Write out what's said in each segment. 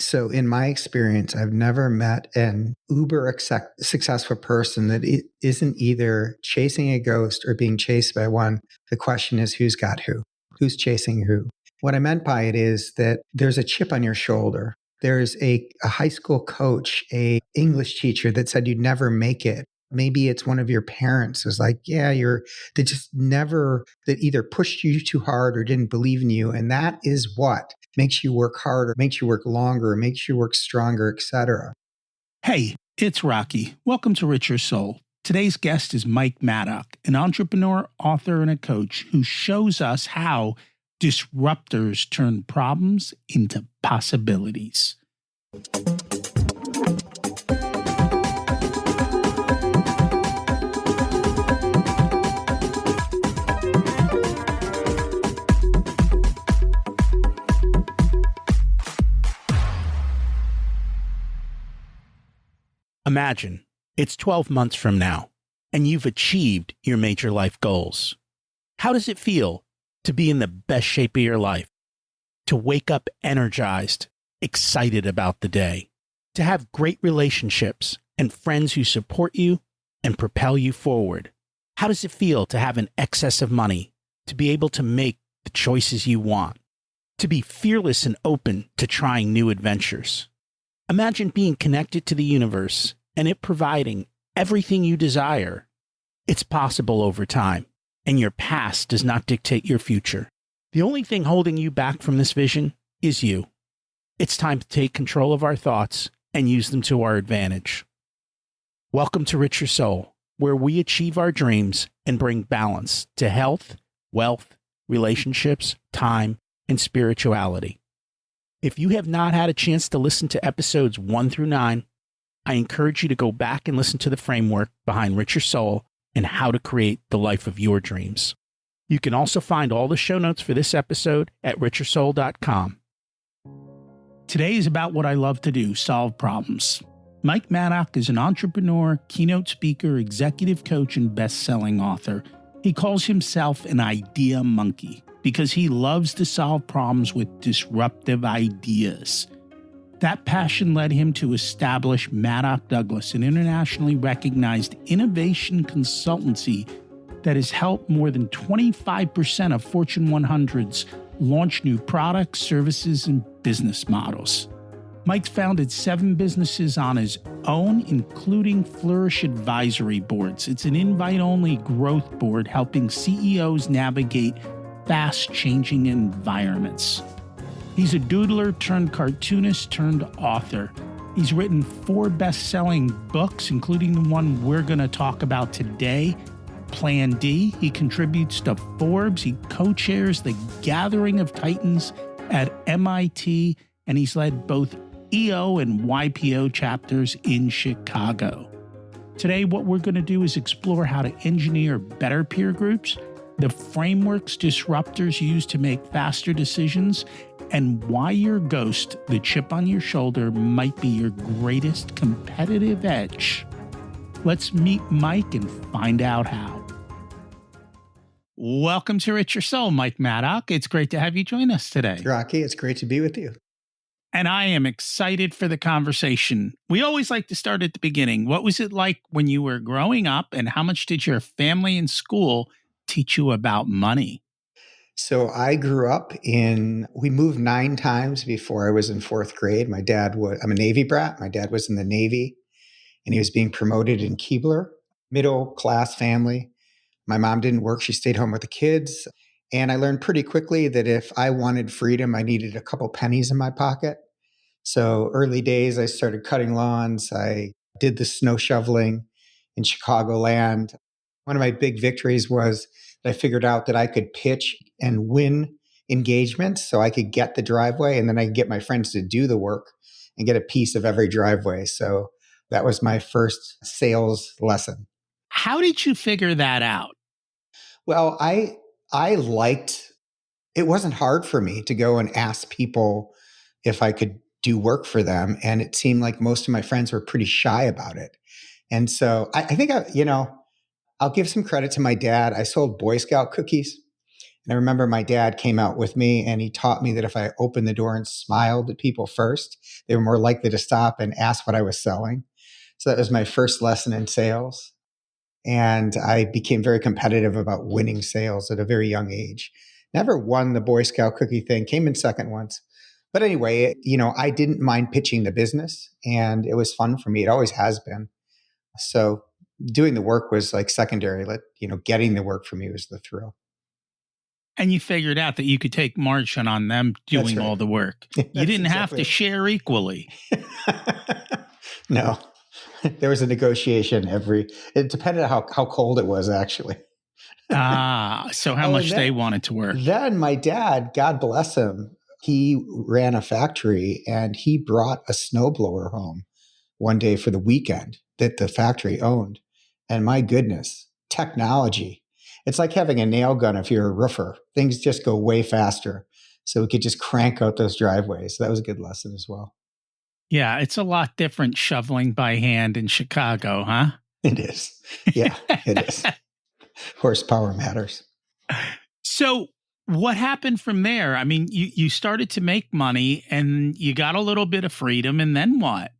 So in my experience, I've never met an successful person that isn't either chasing a ghost or being chased by one. The question is, who's got who? Who's chasing who? What I meant by it is that there's a chip on your shoulder. There's a high school coach, a English teacher that said you'd never make it. Maybe it's one of your parents who's like, yeah, they just never, that either pushed you too hard or didn't believe in you. And that is what makes you work harder, makes you work longer, makes you work stronger, etc. Hey, it's Rocky. Welcome to Richer Soul. Today's guest is Mike Maddock, an entrepreneur, author, and a coach who shows us how disruptors turn problems into possibilities. Imagine it's 12 months from now, and you've achieved your major life goals. How does it feel to be in the best shape of your life? To wake up energized, excited about the day? To have great relationships and friends who support you and propel you forward? How does it feel to have an excess of money, to be able to make the choices you want? To be fearless and open to trying new adventures? Imagine being connected to the universe and it providing everything you desire. It's possible over time, and your past does not dictate your future. The only thing holding you back from this vision is you. It's time to take control of our thoughts and use them to our advantage. Welcome to Richer Soul, where we achieve our dreams and bring balance to health, wealth, relationships, time, and spirituality. If you have not had a chance to listen to episodes 1 through 9, I encourage you to go back and listen to the framework behind Richer Soul and how to create the life of your dreams. You can also find all the show notes for this episode at richersoul.com. Today is about what I love to do, solve problems. Mike Maddock is an entrepreneur, keynote speaker, executive coach, and best-selling author. He calls himself an idea monkey because he loves to solve problems with disruptive ideas. That passion led him to establish Maddock Douglas, an internationally recognized innovation consultancy that has helped more than 25% of Fortune 100s launch new products, services, and business models. Mike's founded 7 businesses on his own, including Flourish Advisory Boards. It's an invite-only growth board helping CEOs navigate fast-changing environments. He's a doodler turned cartoonist turned author. He's written 4 best-selling books, including the one we're going to talk about today, Plan D. He contributes to Forbes. He co-chairs the Gathering of Titans at MIT, and he's led both EO and YPO chapters in Chicago. Today, what we're going to do is explore how to engineer better peer groups, the frameworks disruptors use to make faster decisions, and why your ghost, the chip on your shoulder, might be your greatest competitive edge. Let's meet Mike and find out how. Welcome to Richer Soul, Mike Maddock. It's great to have you join us today. Rocky, it's great to be with you. And I am excited for the conversation. We always like to start at the beginning. What was it like when you were growing up, and how much did your family and school teach you about money? So I grew up we moved 9 times before I was in 4th grade. I'm a Navy brat. My dad was in the Navy and he was being promoted in Keebler, middle class family. My mom didn't work. She stayed home with the kids. And I learned pretty quickly that if I wanted freedom, I needed a couple pennies in my pocket. So early days, I started cutting lawns. I did the snow shoveling in Chicagoland. One of my big victories was I figured out that I could pitch and win engagements so I could get the driveway, and then I could get my friends to do the work and get a piece of every driveway. So that was my first sales lesson. How did you figure that out? Well, I liked, it wasn't hard for me to go and ask people if I could do work for them. And it seemed like most of my friends were pretty shy about it. And so I think I'll give some credit to my dad. I sold Boy Scout cookies. And I remember my dad came out with me and he taught me that if I opened the door and smiled at people first, they were more likely to stop and ask what I was selling. So that was my first lesson in sales. And I became very competitive about winning sales at a very young age. Never won the Boy Scout cookie thing, came in second once. But anyway, I didn't mind pitching the business and it was fun for me. It always has been. So doing the work was like secondary. Getting the work for me was the thrill. And you figured out that you could take margin on them That's doing right. all the work. You That's didn't have exactly to it. share equally. No, there was a negotiation it depended on how cold it was actually. So how Oh, and much they wanted to work. then my dad, God bless him, he ran a factory and he brought a snowblower home one day for the weekend that the factory owned. And my goodness, technology. It's like having a nail gun if you're a roofer. Things just go way faster. So we could just crank out those driveways. That was a good lesson as well. Yeah, it's a lot different shoveling by hand in Chicago, huh? It is. Yeah, it is. Horsepower matters. So what happened from there? I mean, you started to make money and you got a little bit of freedom, and then what?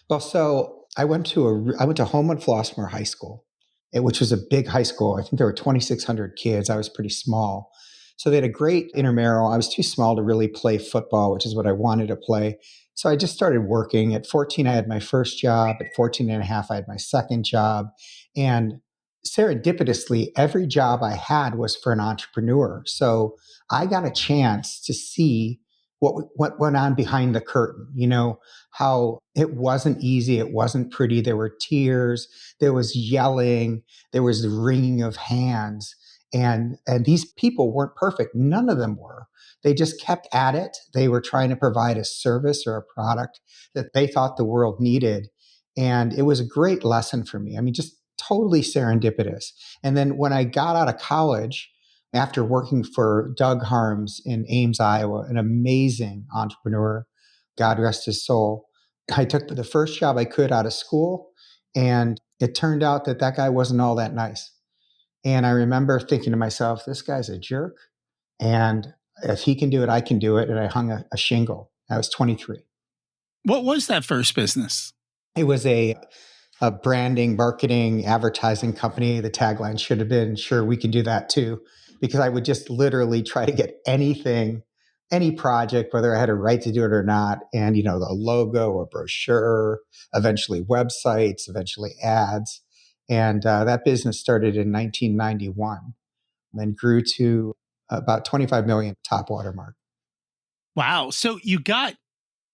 Well, so I went to Homewood Flossmoor High School, which was a big high school. I think there were 2,600 kids. I was pretty small. So they had a great intramural. I was too small to really play football, which is what I wanted to play. So I just started working. At 14, I had my first job. At 14 and a half, I had my second job. And serendipitously, every job I had was for an entrepreneur. So I got a chance to see what went on behind the curtain, how it wasn't easy. It wasn't pretty. There were tears. There was yelling. There was the wringing of hands. And these people weren't perfect. None of them were. They just kept at it. They were trying to provide a service or a product that they thought the world needed. And it was a great lesson for me. I mean, just totally serendipitous. And then when I got out of college, after working for Doug Harms in Ames, Iowa, an amazing entrepreneur, God rest his soul, I took the first job I could out of school. And it turned out that guy wasn't all that nice. And I remember thinking to myself, this guy's a jerk. And if he can do it, I can do it. And I hung a shingle. I was 23. What was that first business? It was a branding, marketing, advertising company. The tagline should have been, sure, we can do that too. Because I would just literally try to get anything, any project, whether I had a right to do it or not. And, the logo or brochure, eventually websites, eventually ads. And that business started in 1991, then grew to about 25 million top watermark. Wow. So you got,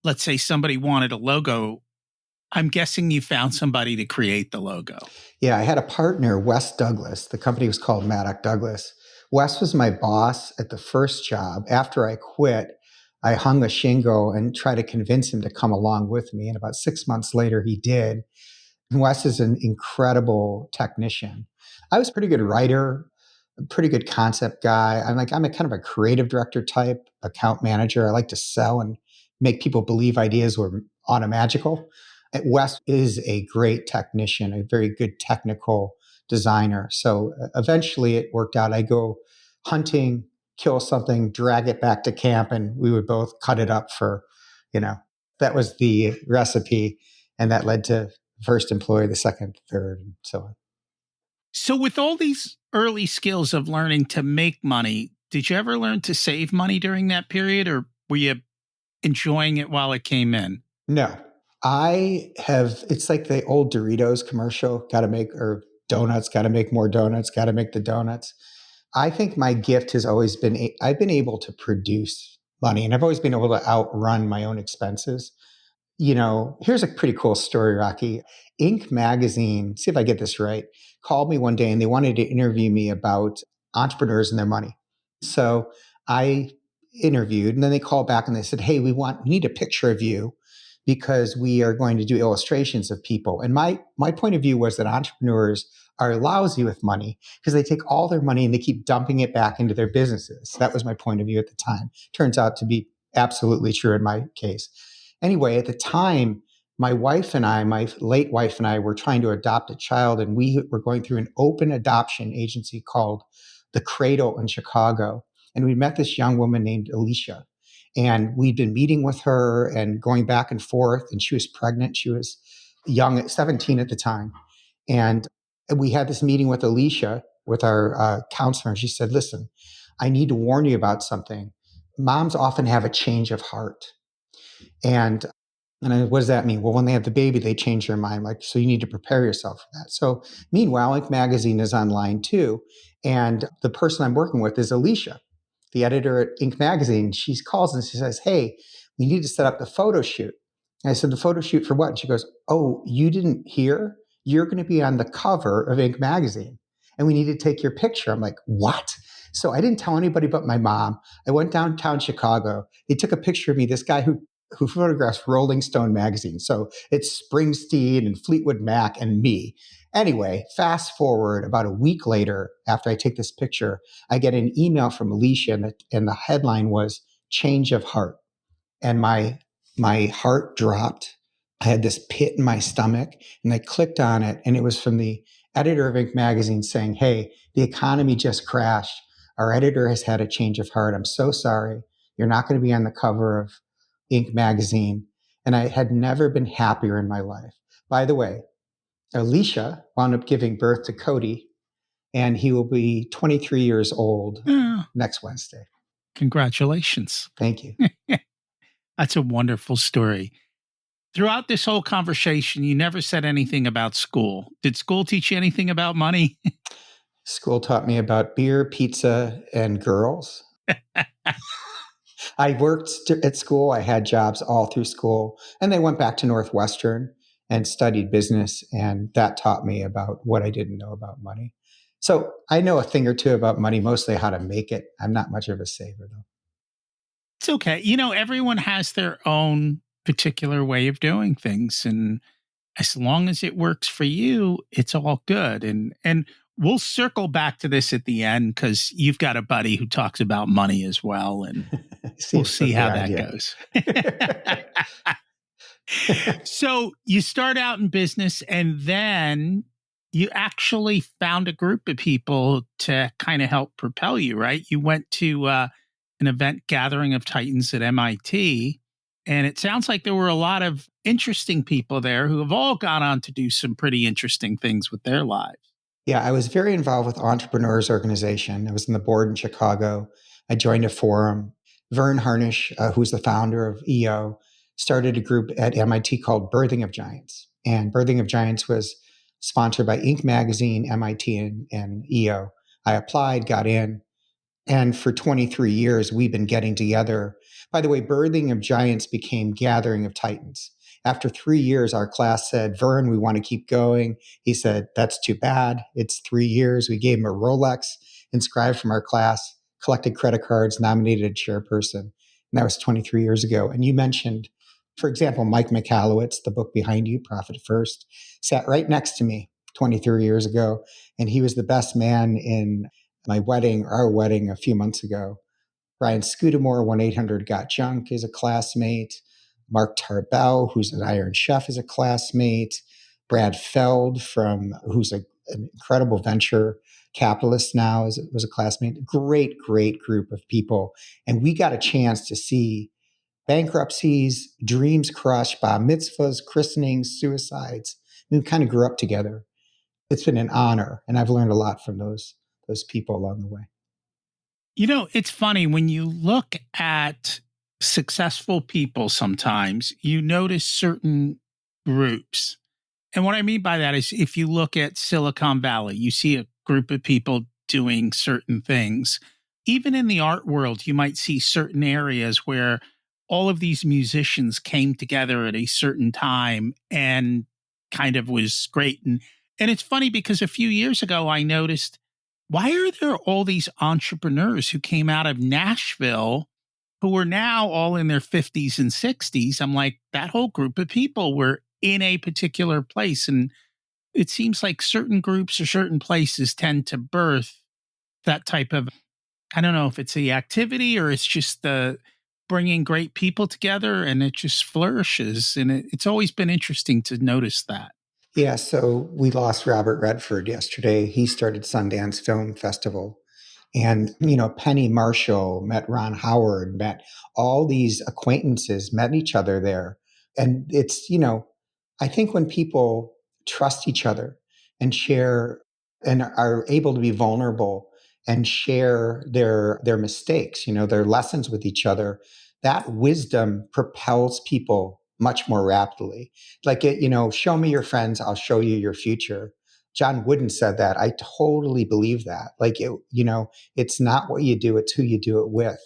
let's say somebody wanted a logo. I'm guessing you found somebody to create the logo. Yeah, I had a partner, Wes Douglas. The company was called Maddock Douglas. Wes was my boss at the first job. After I quit, I hung a shingle and tried to convince him to come along with me. And about 6 months later, he did. And Wes is an incredible technician. I was a pretty good writer, a pretty good concept guy. I'm a kind of a creative director type, account manager. I like to sell and make people believe ideas were automagical. Wes is a great technician, a very good technical designer. So eventually it worked out. I go hunting, kill something, drag it back to camp, and we would both cut it up for, that was the recipe. And that led to first employee, the second, third, and so on. So with all these early skills of learning to make money, did you ever learn to save money during that period, or were you enjoying it while it came in? No, it's like the old Doritos commercial, got to make, or donuts, got to make more donuts, got to make the donuts. I think my gift has always been, I've been able to produce money and I've always been able to outrun my own expenses. Here's a pretty cool story, Rocky. Inc. magazine, see if I get this right, called me one day and they wanted to interview me about entrepreneurs and their money. So I interviewed and then they called back and they said, hey, we need a picture of you because we are going to do illustrations of people. And my point of view was that entrepreneurs are lousy with money because they take all their money and they keep dumping it back into their businesses. That was my point of view at the time. Turns out to be absolutely true in my case. Anyway, at the time, my late wife and I were trying to adopt a child, and we were going through an open adoption agency called The Cradle in Chicago. And we met this young woman named Alicia. And we'd been meeting with her and going back and forth. And she was pregnant. She was young, at 17 at the time. And we had this meeting with Alicia, with our counselor. And she said, listen, I need to warn you about something. Moms often have a change of heart. And what does that mean? Well, when they have the baby, they change their mind. Like, so you need to prepare yourself for that. So meanwhile, Inc. Magazine is online too. And the person I'm working with is Alicia, the editor at Inc. Magazine. She calls and she says, hey, we need to set up the photo shoot. And I said, the photo shoot for what? And she goes, oh, you didn't hear? You're going to be on the cover of Inc. Magazine. And we need to take your picture. I'm like, what? So I didn't tell anybody but my mom. I went downtown Chicago. They took a picture of me, this guy who photographs Rolling Stone magazine. So it's Springsteen and Fleetwood Mac and me. Anyway, fast forward about a week later, after I take this picture, I get an email from Alicia, and the headline was "Change of Heart," and my heart dropped. I had this pit in my stomach, and I clicked on it, and it was from the editor of Inc. Magazine saying, "Hey, the economy just crashed. Our editor has had a change of heart. I'm so sorry. You're not going to be on the cover of Inc. Magazine." And I had never been happier in my life. By the way, Alicia wound up giving birth to Cody, and he will be 23 years old next Wednesday. Congratulations. Thank you. That's a wonderful story. Throughout this whole conversation, you never said anything about school. Did school teach you anything about money? School taught me about beer, pizza, and girls. I worked at school. I had jobs all through school. And then I went back to Northwestern and studied business. And that taught me about what I didn't know about money. So I know a thing or two about money, mostly how to make it. I'm not much of a saver, though. It's okay. Everyone has their own particular way of doing things. And as long as it works for you, it's all good. And we'll circle back to this at the end because you've got a buddy who talks about money as well. And we'll see how that goes. So you start out in business and then you actually found a group of people to kind of help propel you, right? You went to an event gathering of Titans at MIT. And it sounds like there were a lot of interesting people there who have all gone on to do some pretty interesting things with their lives. Yeah, I was very involved with Entrepreneurs Organization. I was in the board in Chicago. I joined a forum. Vern Harnish, who's the founder of EO, started a group at MIT called Birthing of Giants. And Birthing of Giants was sponsored by Inc. Magazine, MIT, and EO. I applied, got in. And for 23 years, we've been getting together. By the way, Birthing of Giants became Gathering of Titans. After 3 years, our class said, Vern, we want to keep going. He said, that's too bad. It's 3 years. We gave him a Rolex, inscribed from our class, collected credit cards, nominated a chairperson. And that was 23 years ago. And you mentioned, for example, Mike Michalowicz, the book behind you, Profit First, sat right next to me 23 years ago. And he was the best man in our wedding a few months ago. Brian Scudamore, 1-800-GOT-JUNK, is a classmate. Mark Tarbell, who's an Iron Chef, is a classmate. Brad Feld, who's an incredible venture capitalist now, was a classmate. Great, great group of people. And we got a chance to see bankruptcies, dreams crushed, bar mitzvahs, christenings, suicides. We kind of grew up together. It's been an honor, and I've learned a lot from those people along the way. It's funny when you look at successful people, sometimes you notice certain groups. And what I mean by that is if you look at Silicon Valley, you see a group of people doing certain things. Even in the art world, you might see certain areas where all of these musicians came together at a certain time and kind of was great. And it's funny because a few years ago, I noticed, why are there all these entrepreneurs who came out of Nashville who are now all in their 50s and 60s? I'm like, that whole group of people were in a particular place. And it seems like certain groups or certain places tend to birth that type of, I don't know if it's the activity or it's just the bringing great people together and it just flourishes. And it's always been interesting to notice that. Yeah, so we lost Robert Redford yesterday. He started Sundance Film Festival And, Penny Marshall met Ron Howard, met all these acquaintances, met each other there. And I think when people trust each other and share and are able to be vulnerable and share their mistakes, their lessons with each other, that wisdom propels people much more rapidly. Like show me your friends, I'll show you your future. John Wooden said that. I totally believe that. Like it's not what you do, it's who you do it with.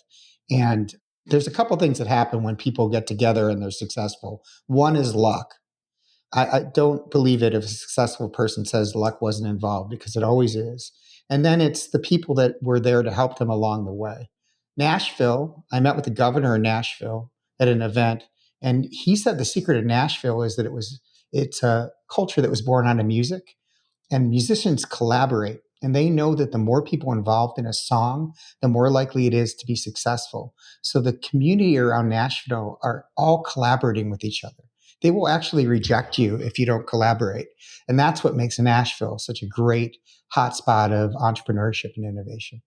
And there's a couple things that happen when people get together and they're successful. One is luck. I don't believe it if a successful person says luck wasn't involved, because it always is. And then it's the people that were there to help them along the way. Nashville, I met with the governor of Nashville at an event, and he said the secret of Nashville is that it's a culture that was born out of music, and musicians collaborate, and they know that the more people involved in a song, the more likely it is to be successful. So the community around Nashville are all collaborating with each other. They will actually reject you if you don't collaborate. And that's what makes Nashville such a great hotspot of entrepreneurship and innovation.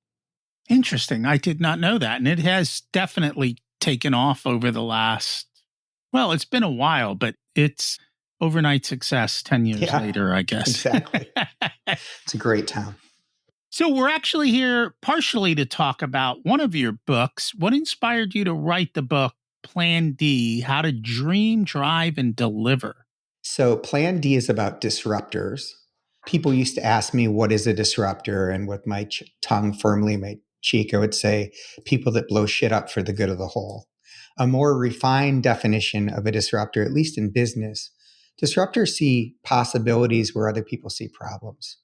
Interesting. I did not know that. And it has definitely taken off over the last, well, it's been a while, but it's overnight success 10 years later, I guess. Exactly. It's a great town. So we're actually here partially to talk about one of your books. What inspired you to write the book, Plan D, How to Dream, Drive, and Deliver? So Plan D is about disruptors. People used to ask me, what is a disruptor? And with my tongue firmly in my cheek, I would say people that blow shit up for the good of the whole. A more refined definition of a disruptor, at least in business, disruptors see possibilities where other people see problems.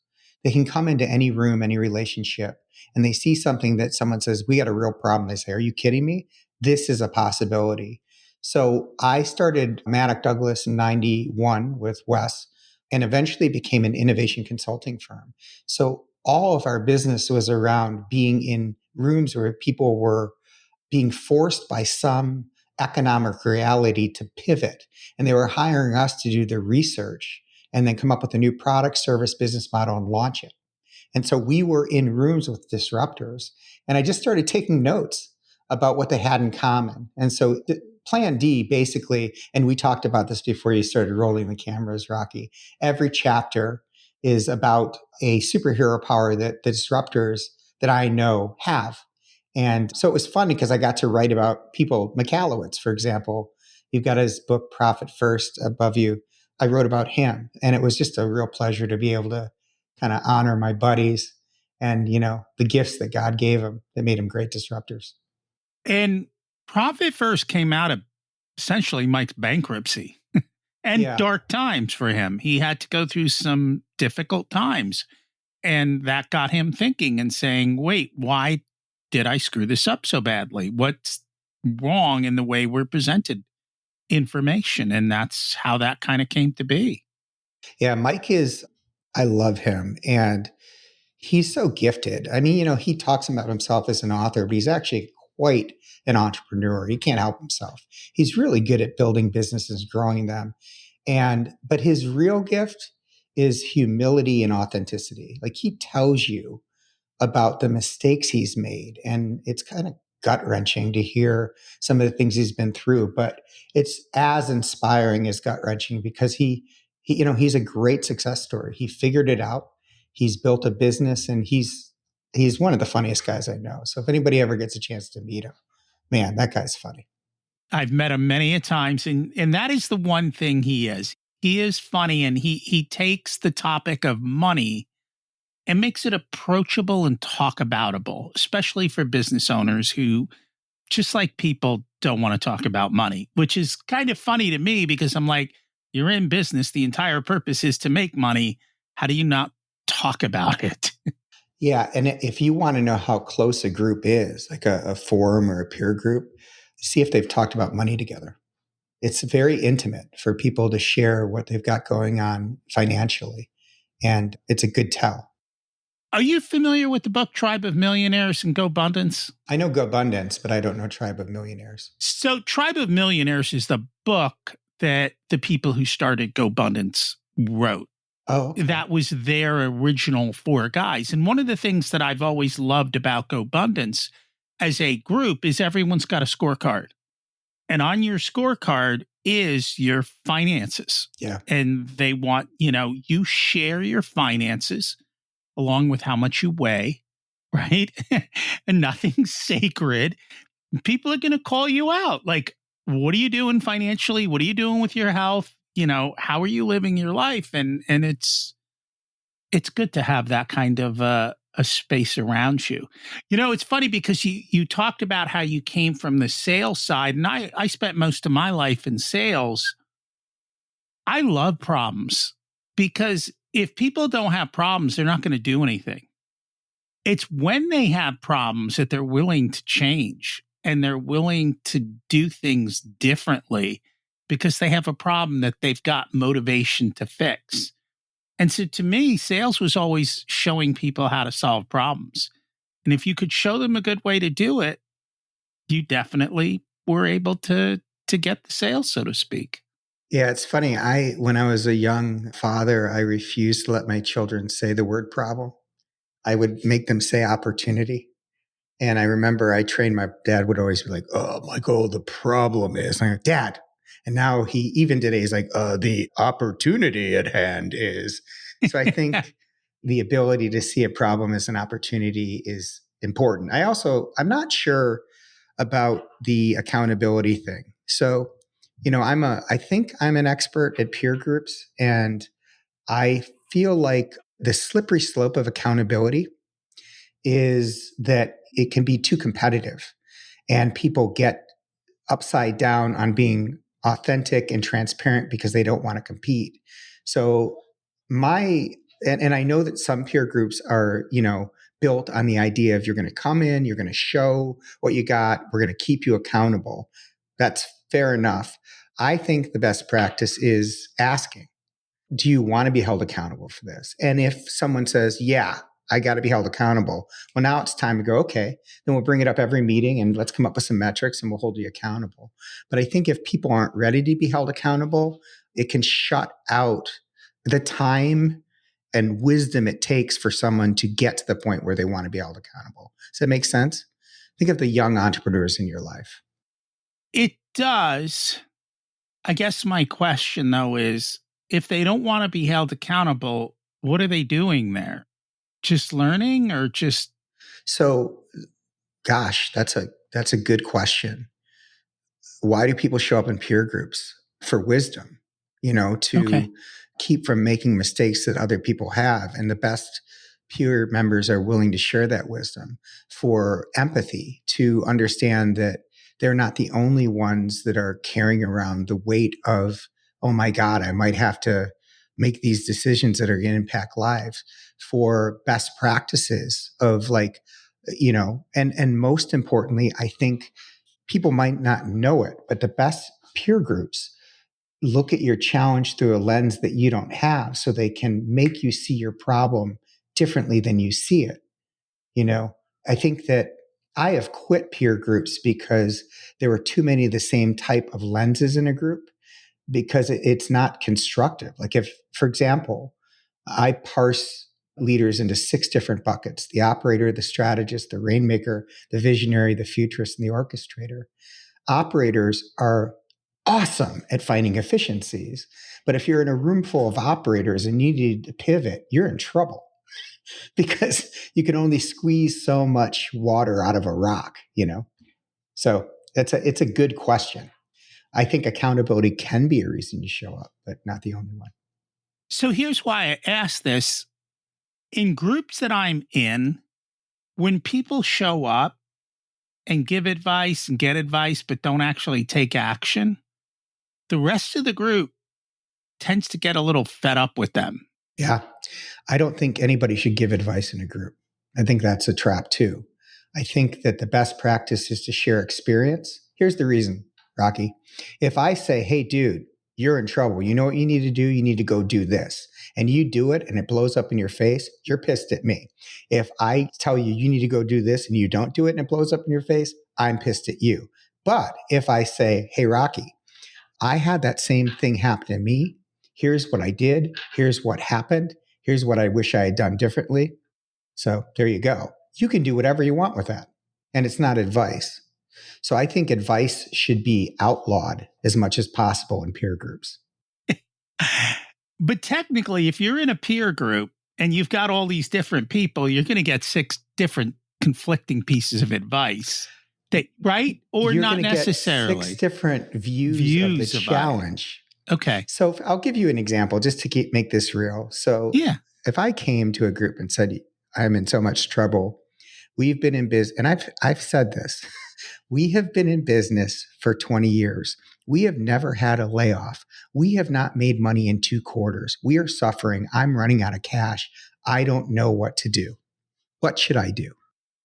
They can come into any room, any relationship, and they see something that someone says, we got a real problem. They say, are you kidding me? This is a possibility. So I started Maddock Douglas in 91 with Wes, and eventually became an innovation consulting firm. So all of our business was around being in rooms where people were being forced by some economic reality to pivot. And they were hiring us to do the research and then come up with a new product, service, business model and launch it. And so we were in rooms with disruptors. And I just started taking notes about what they had in common. And so Plan D basically, and we talked about this before you started rolling the cameras, Rocky, every chapter is about a superhero power that the disruptors that I know have. And so it was fun because I got to write about people. Michalowicz, for example, you've got his book, Profit First, above you. I wrote about him. And it was just a real pleasure to be able to kind of honor my buddies and, the gifts that God gave them that made them great disruptors. And Profit First came out of essentially Mike's bankruptcy and dark times for him. He had to go through some difficult times. And that got him thinking and saying, wait, why did I screw this up so badly? What's wrong in the way we're presented information? And that's how that kind of came to be. Yeah, I love him. And he's so gifted. I mean, he talks about himself as an author, but he's actually quite an entrepreneur. He can't help himself. He's really good at building businesses, growing them. But his real gift is humility and authenticity. Like he tells you about the mistakes he's made. And it's kind of gut wrenching to hear some of the things he's been through, but it's as inspiring as gut wrenching because he's a great success story. He figured it out. He's built a business and he's one of the funniest guys I know. So if anybody ever gets a chance to meet him, man, that guy's funny. I've met him many a times, and that is the one thing he is. He is funny, and he takes the topic of money and makes it approachable and talk aboutable, especially for business owners who, just like people, don't want to talk about money, which is kind of funny to me because I'm like, you're in business. The entire purpose is to make money. How do you not talk about it? Yeah. And if you want to know how close a group is, like a forum or a peer group, see if they've talked about money together. It's very intimate for people to share what they've got going on financially. And it's a good tell. Are you familiar with the book Tribe of Millionaires and GoBundance? I know GoBundance, but I don't know Tribe of Millionaires. So Tribe of Millionaires is the book that the people who started GoBundance wrote. Oh, okay. That was their original four guys. And one of the things that I've always loved about GoBundance as a group is everyone's got a scorecard. And on your scorecard is your finances. Yeah. And they want, you share your finances along with how much you weigh, right? And nothing's sacred. People are going to call you out. Like, what are you doing financially? What are you doing with your health? How are you living your life? And it's good to have that kind of a space around you. It's funny because you talked about how you came from the sales side, and I spent most of my life in sales. I love problems because if people don't have problems, they're not going to do anything. It's when they have problems that they're willing to change and they're willing to do things differently because they have a problem that they've got motivation to fix. And so to me, sales was always showing people how to solve problems. And if you could show them a good way to do it, you definitely were able to get the sales, so to speak. Yeah, it's funny. When I was a young father, I refused to let my children say the word problem. I would make them say opportunity. And I remember I trained my dad would always be like, "Oh, Michael, the problem is," and I'm like, "Dad." And now he, even today, he's like, "The opportunity at hand is." So I think the ability to see a problem as an opportunity is important. I'm not sure about the accountability thing. So, I think I'm an expert at peer groups, and I feel like the slippery slope of accountability is that it can be too competitive and people get upside down on being authentic and transparent because they don't want to compete. So my and I know that some peer groups are, built on the idea of you're going to come in, you're going to show what you got, we're going to keep you accountable. That's fair enough. I think the best practice is asking, do you want to be held accountable for this? And if someone says, yeah, I got to be held accountable. Well, now it's time to go, okay, then we'll bring it up every meeting and let's come up with some metrics and we'll hold you accountable. But I think if people aren't ready to be held accountable, it can shut out the time and wisdom it takes for someone to get to the point where they want to be held accountable. Does that make sense? Think of the young entrepreneurs in your life. It does. I guess my question, though, is if they don't want to be held accountable, what are they doing there? Just learning or just. So, gosh, that's a good question. Why do people show up in peer groups? For wisdom, Okay. to keep from making mistakes that other people have. And the best peer members are willing to share that wisdom, for empathy, to understand that they're not the only ones that are carrying around the weight of, oh my God, I might have to make these decisions that are going to impact lives, for best practices of like, and most importantly, I think people might not know it, but the best peer groups look at your challenge through a lens that you don't have so they can make you see your problem differently than you see it. I think that I have quit peer groups because there were too many of the same type of lenses in a group, because it's not constructive. Like, if, for example, I parse leaders into 6 different buckets: the operator, the strategist, the rainmaker, the visionary, the futurist, and the orchestrator. Operators are awesome at finding efficiencies. But if you're in a room full of operators and you need to pivot, you're in trouble because you can only squeeze so much water out of a rock. So it's a good question. I think accountability can be a reason you show up, but not the only one. So here's why I ask this. In groups that I'm in, when people show up and give advice and get advice, but don't actually take action, the rest of the group tends to get a little fed up with them. Yeah. I don't think anybody should give advice in a group. I think that's a trap too. I think that the best practice is to share experience. Here's the reason, Rocky. If I say, hey, dude, you're in trouble. You know what you need to do? You need to go do this. And you do it and it blows up in your face, you're pissed at me. If I tell you you need to go do this and you don't do it and it blows up in your face, I'm pissed at you. But if I say, hey, Rocky, I had that same thing happen to me. Here's what I did. Here's what happened. Here's what I wish I had done differently. So there you go. You can do whatever you want with that. And it's not advice. So I think advice should be outlawed as much as possible in peer groups. But technically, if you're in a peer group and you've got all these different people, you're going to get 6 different conflicting pieces of advice. Right? Or you're not going to necessarily. Get 6 different views of the challenge. Okay. So I'll give you an example just to make this real. So if I came to a group and said, I'm in so much trouble, we've been in business, and I've said this, we have been in business for 20 years. We have never had a layoff. We have not made money in 2 quarters. We are suffering. I'm running out of cash. I don't know what to do. What should I do?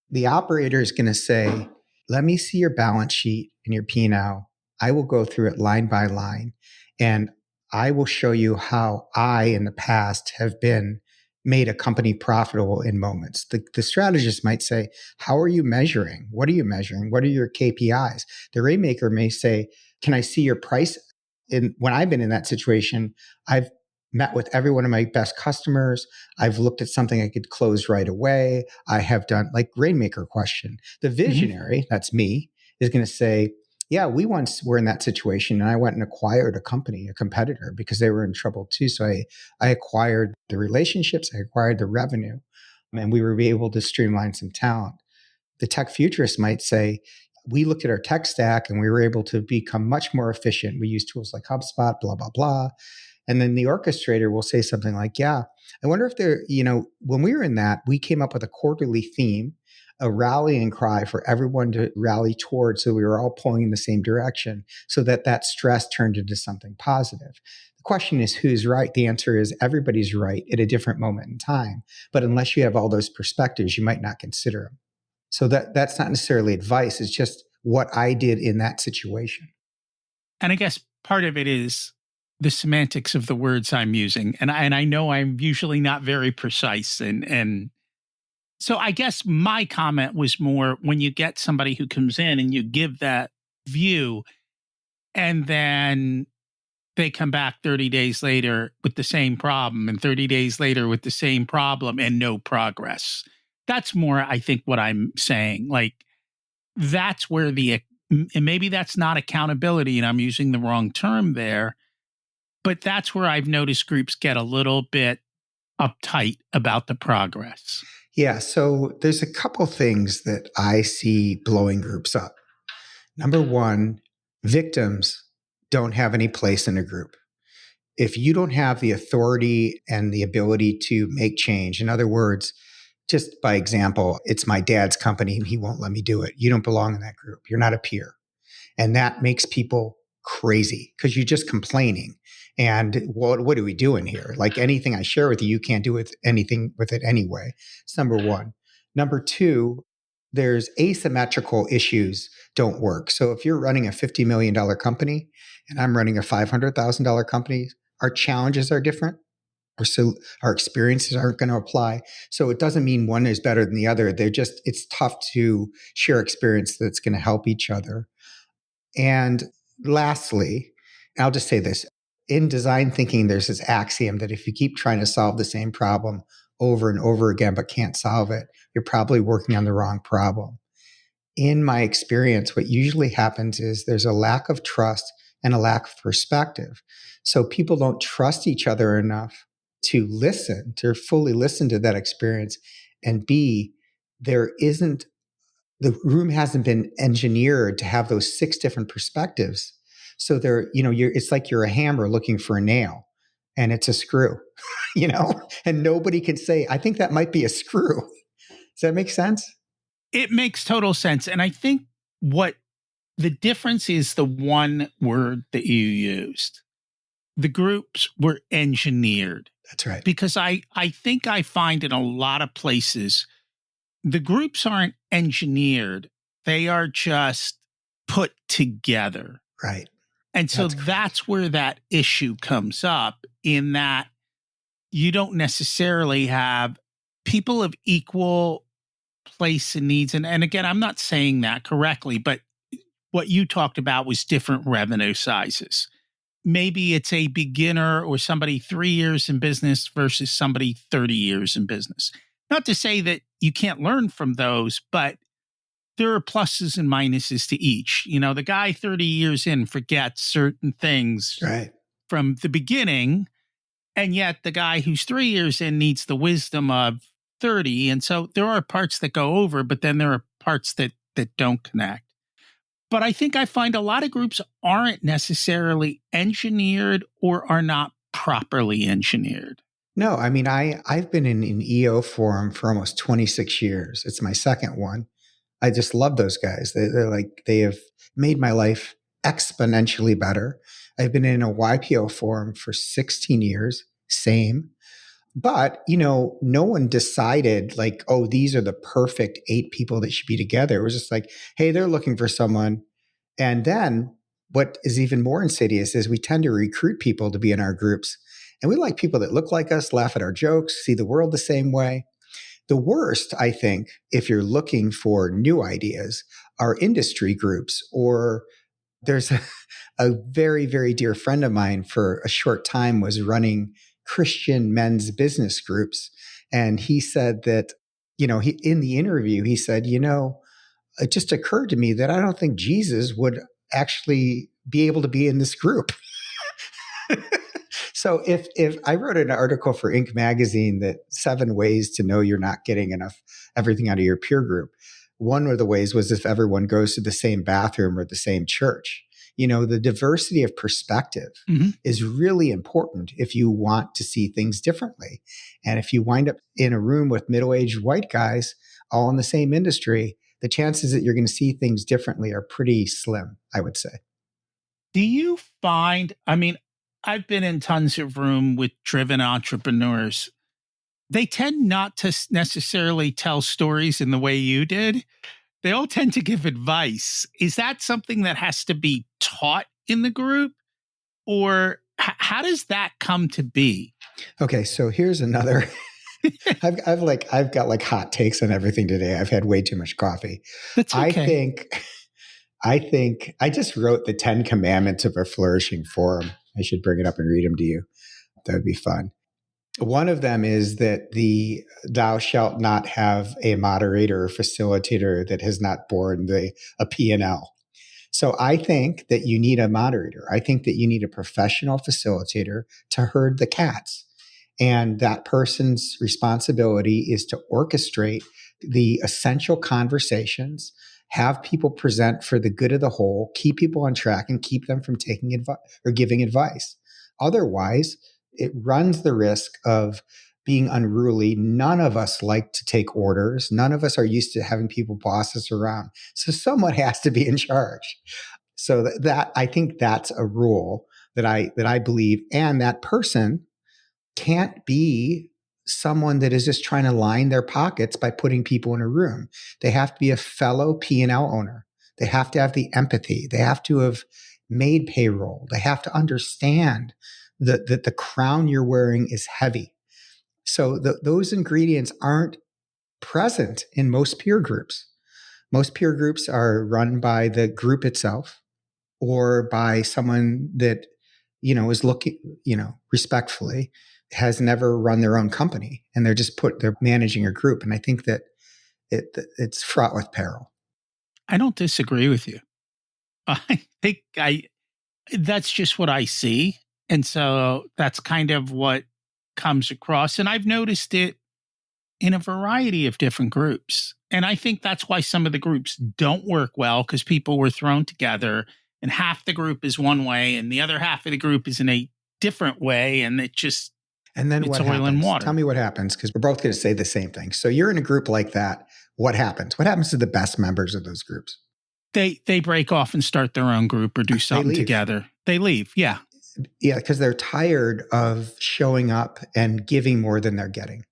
The operator is going to say, let me see your balance sheet and your P&L. I will go through it line by line, and I will show you how I, in the past, have made a company profitable in moments. The strategist might say, how are you measuring? What are you measuring? What are your KPIs? The Rainmaker may say, can I see your price? When I've been in that situation, I've met with every one of my best customers. I've looked at something I could close right away. I have done like Rainmaker question. The visionary, that's me, is going to say, yeah, we once were in that situation and I went and acquired a company, a competitor, because they were in trouble too. So I acquired the relationships, I acquired the revenue, and we were able to streamline some talent. The tech futurist might say, we looked at our tech stack and we were able to become much more efficient. We use tools like HubSpot, blah, blah, blah. And then the orchestrator will say something like, yeah, I wonder if when we were in that, we came up with a quarterly theme, a rallying cry for everyone to rally towards. So we were all pulling in the same direction so that stress turned into something positive. The question is, who's right? The answer is everybody's right at a different moment in time. But unless you have all those perspectives, you might not consider them. So that's not necessarily advice. It's just what I did in that situation. And I guess part of it is the semantics of the words I'm using. And I know I'm usually not very precise. And so I guess my comment was more when you get somebody who comes in and you give that view and then they come back 30 days later with the same problem and 30 days later with the same problem and no progress. That's more, I think, what I'm saying. Like, that's where and maybe that's not accountability and I'm using the wrong term there, but that's where I've noticed groups get a little bit uptight about the progress. Yeah. So there's a couple things that I see blowing groups up. Number one, victims don't have any place in a group. If you don't have the authority and the ability to make change, in other words, just by example, it's my dad's company and he won't let me do it. You don't belong in that group. You're not a peer. And that makes people crazy because you're just complaining. And what are we doing here? Like anything I share with you, you can't do anything with it anyway. It's number one. Number two, there's asymmetrical issues don't work. So if you're running a $50 million company and I'm running a $500,000 company, our challenges are different. Our experiences aren't going to apply. So it doesn't mean one is better than the other. It's tough to share experience that's going to help each other. And lastly, I'll just say this. In design thinking, there's this axiom that if you keep trying to solve the same problem over and over again, but can't solve it, you're probably working on the wrong problem. In my experience, what usually happens is there's a lack of trust and a lack of perspective. So people don't trust each other enough to fully listen to that experience. And B, the room hasn't been engineered to have those 6 different perspectives. So it's like you're a hammer looking for a nail and it's a screw, and nobody can say, I think that might be a screw. Does that make sense? It makes total sense. And I think what the difference is the one word that you used. The groups were engineered. That's right. Because I think I find in a lot of places, the groups aren't engineered. They are just put together. Right. And so that's where that issue comes up, in that you don't necessarily have people of equal place and needs. And again, I'm not saying that correctly, but what you talked about was different revenue sizes. maybe it's a beginner or somebody 3 years in business versus somebody 30 years in business. Not to say that you can't learn from those, but there are pluses and minuses to each. The guy 30 years in forgets certain things Right. from the beginning, and yet the guy who's 3 years in needs the wisdom of 30. And so there are parts that go over, but then there are parts that don't connect. But I think I find a lot of groups aren't necessarily engineered or are not properly engineered. No, I mean, I've been in an EO forum for almost 26 years. It's my second one. I just love those guys. They have made my life exponentially better. I've been in a YPO forum for 16 years, same. But, no one decided like, oh, these are the perfect 8 people that should be together. It was just like, hey, they're looking for someone. And then what is even more insidious is we tend to recruit people to be in our groups. And we like people that look like us, laugh at our jokes, see the world the same way. The worst, I think, if you're looking for new ideas, are industry groups. Or there's a very, very dear friend of mine for a short time was running Christian men's business groups. And he said that, in the interview, he said, it just occurred to me that I don't think Jesus would actually be able to be in this group. So if I wrote an article for Inc. magazine that 7 ways to know you're not getting enough everything out of your peer group, one of the ways was if everyone goes to the same bathroom or the same church. The diversity of perspective is really important if you want to see things differently. And if you wind up in a room with middle-aged white guys all in the same industry, the chances that you're going to see things differently are pretty slim, I would say. Do you find, I've been in tons of room with driven entrepreneurs. They tend not to necessarily tell stories in the way you did. They all tend to give advice. Is that something that has to be taught in the group? Or how does that come to be? Okay, so here's another. I've got like hot takes on everything today. I've had way too much coffee. That's okay. I think I just wrote the 10 commandments of a flourishing forum. I should bring it up and read them to you. That would be fun. One of them is that thou shalt not have a moderator or facilitator that has not borne a P&L. So I think that you need a moderator. I think that you need a professional facilitator to herd the cats. And that person's responsibility is to orchestrate the essential conversations, have people present for the good of the whole, keep people on track, and keep them from taking advice or giving advice. Otherwise, it runs the risk of being unruly. None of us like to take orders. None of us are used to having people boss us around. So someone has to be in charge. So that I think that's a rule that I believe, and that person can't be someone that is just trying to line their pockets by putting people in a room. They have to be a fellow P&L owner. They have to have the empathy. They have to have made payroll. They have to understand that the crown you're wearing is heavy. So those ingredients aren't present in most peer groups. Most peer groups are run by the group itself or by someone that, is looking, respectfully, has never run their own company, and they're managing a group. And I think that it's fraught with peril. I don't disagree with you. I think that's just what I see. And so that's kind of what comes across. And I've noticed it in a variety of different groups. And I think that's why some of the groups don't work well, because people were thrown together and half the group is one way and the other half of the group is in a different way. And and then it's what oil happens? and water. Tell me what happens, because we're both going to say the same thing. So you're in a group like that. What happens? What happens to the best members of those groups? They break off and start their own group or do something together. They leave. Yeah. Yeah, because they're tired of showing up and giving more than they're getting.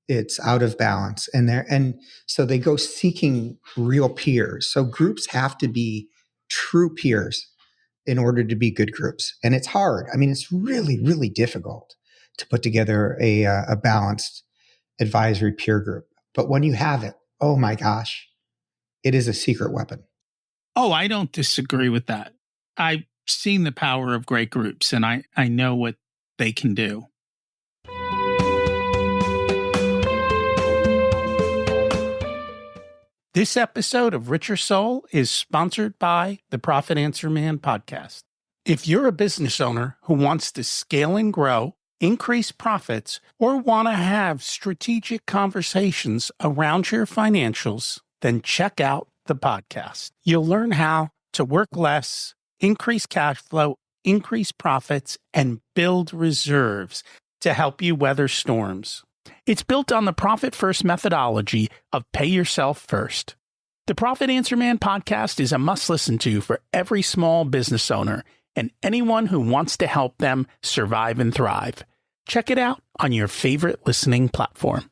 It's out of balance. And so they go seeking real peers. So groups have to be true peers in order to be good groups. And it's hard. I mean, it's really, really difficult to put together a balanced advisory peer group. But when you have it, oh my gosh, it is a secret weapon. Oh, I don't disagree with that. seen the power of great groups, and I know what they can do. This episode of Richer Soul is sponsored by the Profit Answer Man podcast. If you're a business owner who wants to scale and grow, increase profits, or want to have strategic conversations around your financials, then check out the podcast. You'll learn how to work less, increase cash flow, increase profits, and build reserves to help you weather storms. It's built on the Profit First methodology of pay yourself first. The Profit Answer Man podcast is a must listen to for every small business owner and anyone who wants to help them survive and thrive. Check it out on your favorite listening platform.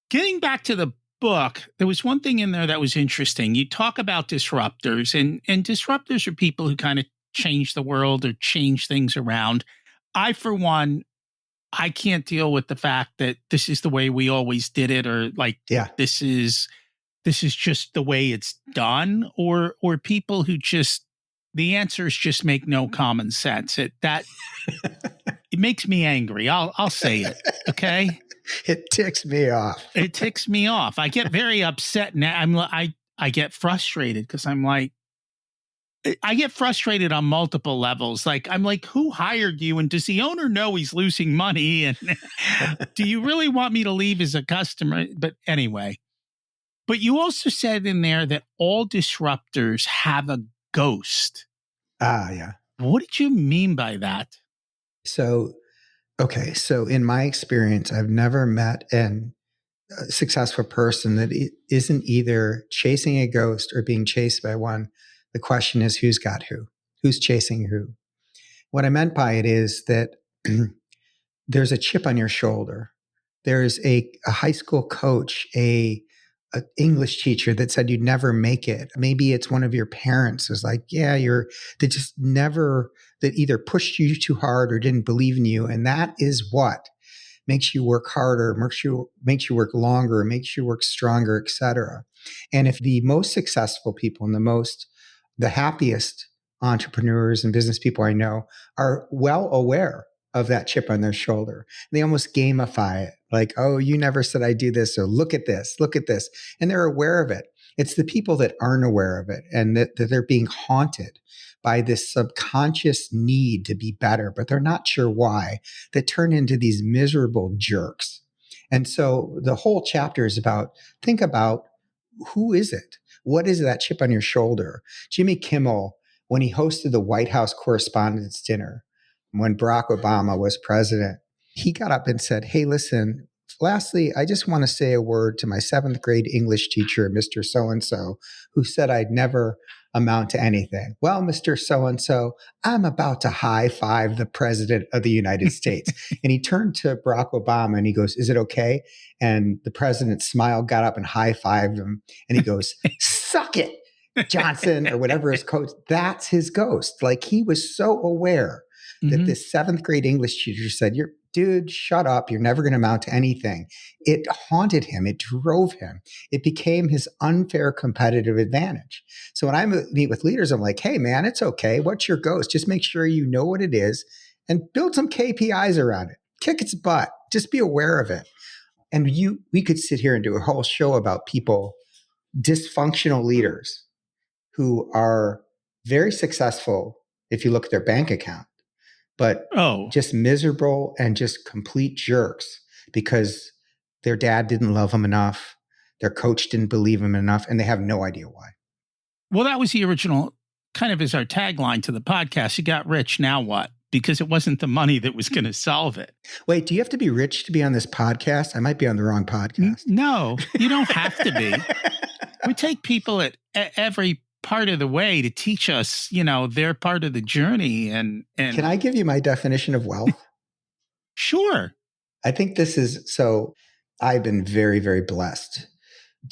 Getting back to the book, there was one thing in there that was interesting. You talk about disruptors, and disruptors are people who kind of change the world or change things around. I, for one, I can't deal with the fact that this is the way we always did it, or like, this is just the way it's done, or people who just, the answers just make no common sense. It makes me angry. I'll say it. Okay. It ticks me off. It ticks me off. I get very upset now. I get frustrated because I'm like, I get frustrated on multiple levels. Like, I'm like, who hired you? And does the owner know he's losing money? And do you really want me to leave as a customer? But anyway, but you also said in there that all disruptors have a ghost. Yeah. What did you mean by that? So in my experience, I've never met a successful person that isn't either chasing a ghost or being chased by one. The question is, who's got who? Who's chasing who? What I meant by it is that there's a chip on your shoulder. There's a high school coach, a English teacher that said you'd never make it. Maybe it's one of your parents who's like, that either pushed you too hard or didn't believe in you. And that is what makes you work harder, makes you work longer, makes you work stronger, etc. And if the most successful people and the happiest entrepreneurs and business people I know are well aware of that chip on their shoulder, they almost gamify it. Like, oh, you never said I do this, or look at this. And they're aware of it. It's the people that aren't aware of it and that they're being haunted by this subconscious need to be better, but they're not sure why, that turn into these miserable jerks. And so the whole chapter is think about who is it? What is that chip on your shoulder? Jimmy Kimmel, when he hosted the White House Correspondents' Dinner, when Barack Obama was president, he got up and said, hey, listen, lastly, I just want to say a word to my 7th grade English teacher, Mr. So-and-so, who said I'd never amount to anything. Well, Mr. So-and-so, I'm about to high five the president of the United States. And he turned to Barack Obama and he goes, is it okay? And the president smiled, got up and high fived him. And he goes, suck it, Johnson, or whatever his coach. That's his ghost. Like, he was so aware that this 7th grade English teacher said, dude, shut up. You're never going to amount to anything. It haunted him. It drove him. It became his unfair competitive advantage. So when I meet with leaders, I'm like, hey, man, it's okay. What's your ghost? Just make sure you know what it is and build some KPIs around it. Kick its butt. Just be aware of it. And we could sit here and do a whole show about people, dysfunctional leaders who are very successful if you look at their bank account, but just miserable and just complete jerks because their dad didn't love them enough, their coach didn't believe them enough, and they have no idea why. Well, that was the original, kind of as our tagline to the podcast. You got rich, now what? Because it wasn't the money that was going to solve it. Wait, do you have to be rich to be on this podcast? I might be on the wrong podcast. No, you don't have to be. We take people at every part of the way to teach us, their part of the journey. And can I give you my definition of wealth? Sure. I think I've been very, very blessed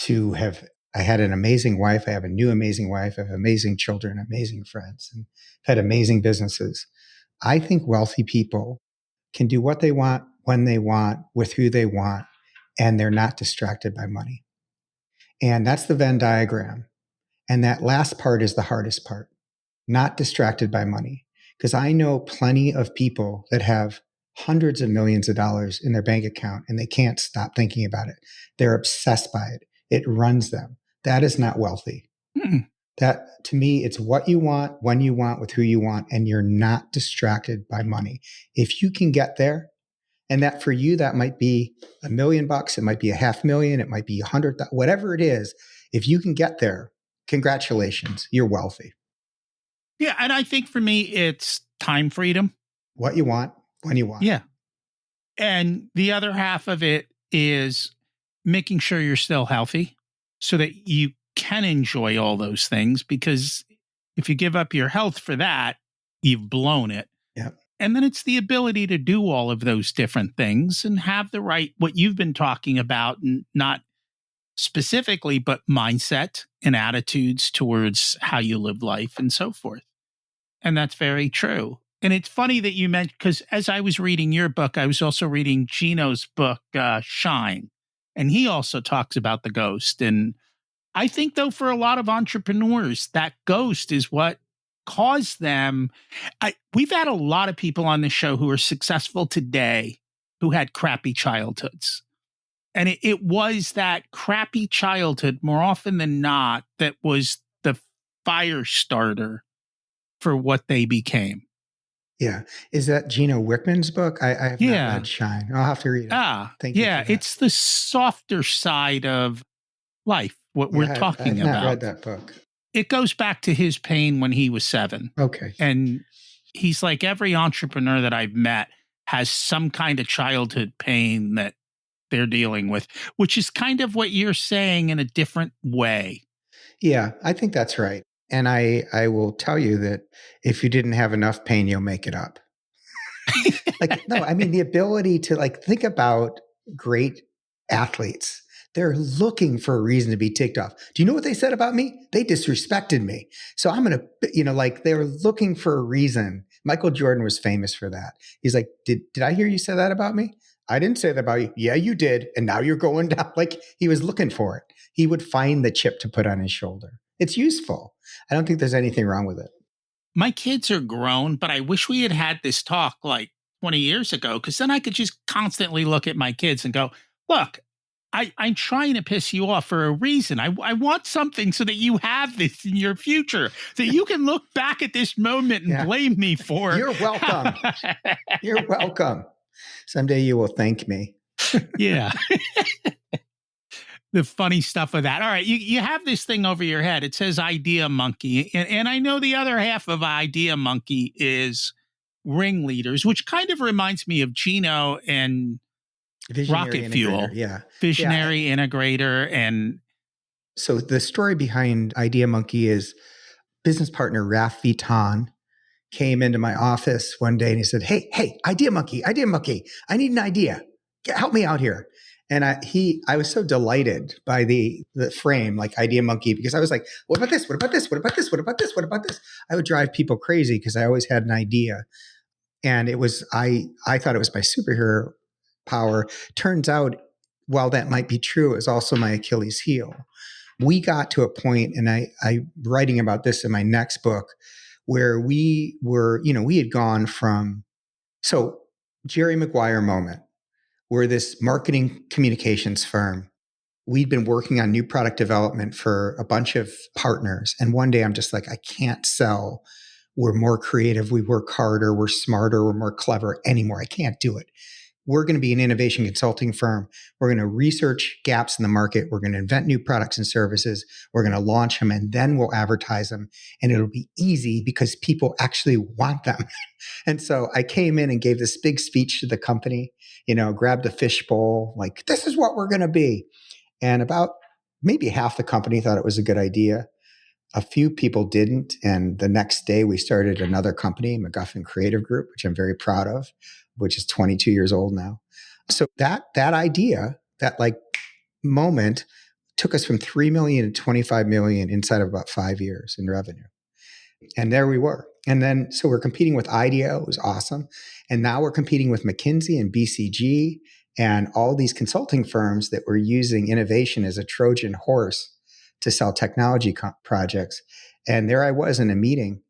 to have, I had an amazing wife. I have a new amazing wife. I have amazing children, amazing friends, and had amazing businesses. I think wealthy people can do what they want, when they want, with who they want, and they're not distracted by money. And that's the Venn diagram. And that last part is the hardest part, not distracted by money. Because I know plenty of people that have hundreds of millions of dollars in their bank account and they can't stop thinking about it. They're obsessed by it. It runs them. That is not wealthy. Mm-mm. That, to me, it's what you want, when you want, with who you want, and you're not distracted by money. If you can get there, and that for you, that might be $1 million, it might be $500,000, it might be 100, whatever it is. If you can get there, congratulations, you're wealthy. Yeah. And I think for me, it's time freedom. What you want, when you want. Yeah. And the other half of it is making sure you're still healthy so that you can enjoy all those things, because if you give up your health for that, you've blown it. Yeah. And then it's the ability to do all of those different things and have the right, what you've been talking about, and not specifically, but mindset and attitudes towards how you live life and so forth. And that's very true. And it's funny that you mentioned, because as I was reading your book, I was also reading Gino's book, Shine. And he also talks about the ghost. And I think, though, for a lot of entrepreneurs, that ghost is what caused them. We've had a lot of people on this show who are successful today who had crappy childhoods. And it was that crappy childhood, more often than not, that was the fire starter for what they became. Yeah. Is that Gino Wickman's book? I have not read Shine. I'll have to read it. Thank you. Yeah, it's the softer side of life, what we're talking about. I've about. not read that book. It goes back to his pain when he was 7. Okay. And he's like, every entrepreneur that I've met has some kind of childhood pain that they're dealing with, which is kind of what you're saying in a different way. Yeah, I think that's right. And I will tell you that if you didn't have enough pain, you'll make it up. No, I mean, the ability to think about great athletes. They're looking for a reason to be ticked off. Do you know what they said about me? They disrespected me. So I'm going to, they were looking for a reason. Michael Jordan was famous for that. He's like, did I hear you say that about me? I didn't say that about you. Yeah, you did. And now you're going down. He was looking for it. He would find the chip to put on his shoulder. It's useful. I don't think there's anything wrong with it. My kids are grown, but I wish we had had this talk 20 years ago, because then I could just constantly look at my kids and go, look, I'm trying to piss you off for a reason. I want something so that you have this in your future, that you can look back at this moment and blame me for it. You're welcome. You're welcome. Someday you will thank me. Yeah. The funny stuff of that. All right. You have this thing over your head. It says Idea Monkey. And I know the other half of Idea Monkey is ringleaders, which kind of reminds me of Gino and Rocket Fuel. Yeah. Visionary integrator. And so the story behind Idea Monkey is business partner Raf Vitan came into my office one day and he said, Hey, Idea Monkey, I need an idea. Help me out here. And I was so delighted by the frame, Idea Monkey, because I was like, what about this? What about this? What about this? What about this? What about this? I would drive people crazy because I always had an idea. And it was, I thought it was my superhero power. Turns out, while that might be true, it was also my Achilles heel. We got to a point, and I'm writing about this in my next book, where we were, we had gone from, so Jerry Maguire moment. We're this marketing communications firm. We'd been working on new product development for a bunch of partners. And one day I'm just like, I can't sell. We're more creative. We work harder. We're smarter. We're more clever anymore. I can't do it. We're going to be an innovation consulting firm. We're going to research gaps in the market. We're going to invent new products and services. We're going to launch them, and then we'll advertise them. And it'll be easy because people actually want them. And so I came in and gave this big speech to the company, grabbed the fishbowl, this is what we're going to be. And about maybe half the company thought it was a good idea. A few people didn't. And the next day we started another company, MacGuffin Creative Group, which I'm very proud of, which is 22 years old now. So that idea, that moment took us from 3 million to 25 million inside of about 5 years in revenue. And there we were. And then, so we're competing with IDEO. It was awesome. And now we're competing with McKinsey and BCG and all these consulting firms that were using innovation as a Trojan horse to sell technology projects. And there I was in a meeting,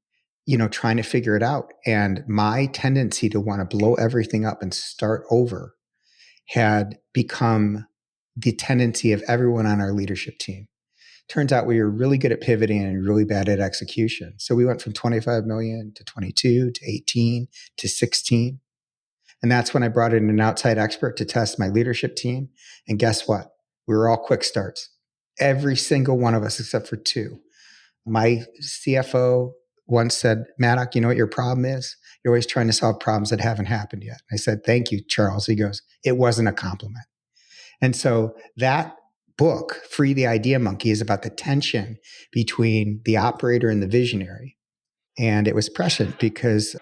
trying to figure it out. And my tendency to want to blow everything up and start over had become the tendency of everyone on our leadership team. Turns out we were really good at pivoting and really bad at execution. So we went from 25 million to 22 to 18 to 16. And that's when I brought in an outside expert to test my leadership team. And guess what? We were all quick starts. Every single one of us, except for two. My CFO once said, Maddock, you know what your problem is? You're always trying to solve problems that haven't happened yet. I said, thank you, Charles. He goes, it wasn't a compliment. And so that book, Free the Idea Monkey, is about the tension between the operator and the visionary. And it was prescient because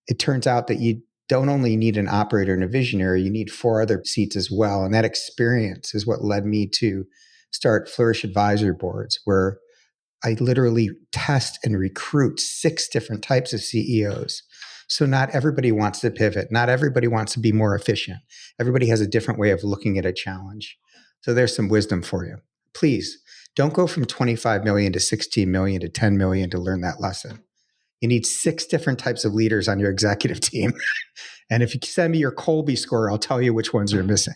it turns out that you don't only need an operator and a visionary, you need 4 other seats as well. And that experience is what led me to start Flourish Advisory Boards, where I literally test and recruit 6 different types of CEOs. So not everybody wants to pivot. Not everybody wants to be more efficient. Everybody has a different way of looking at a challenge. So there's some wisdom for you. Please don't go from 25 million to 16 million to 10 million to learn that lesson. You need 6 different types of leaders on your executive team. And if you send me your Colby score, I'll tell you which ones you're missing.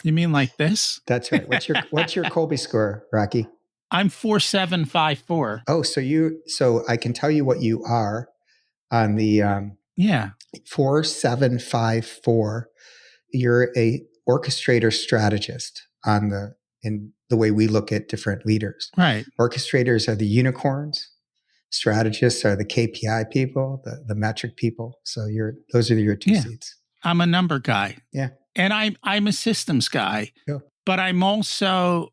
You mean like this? That's right. What's your Colby score, Rocky? I'm 4754. Oh, so I can tell you what you are on the 4754. You're a orchestrator strategist in the way we look at different leaders. Right. Orchestrators are the unicorns. Strategists are the KPI people, the metric people. So those are your 2 seats. I'm a number guy. Yeah. And I'm a systems guy. Yeah. But I'm also,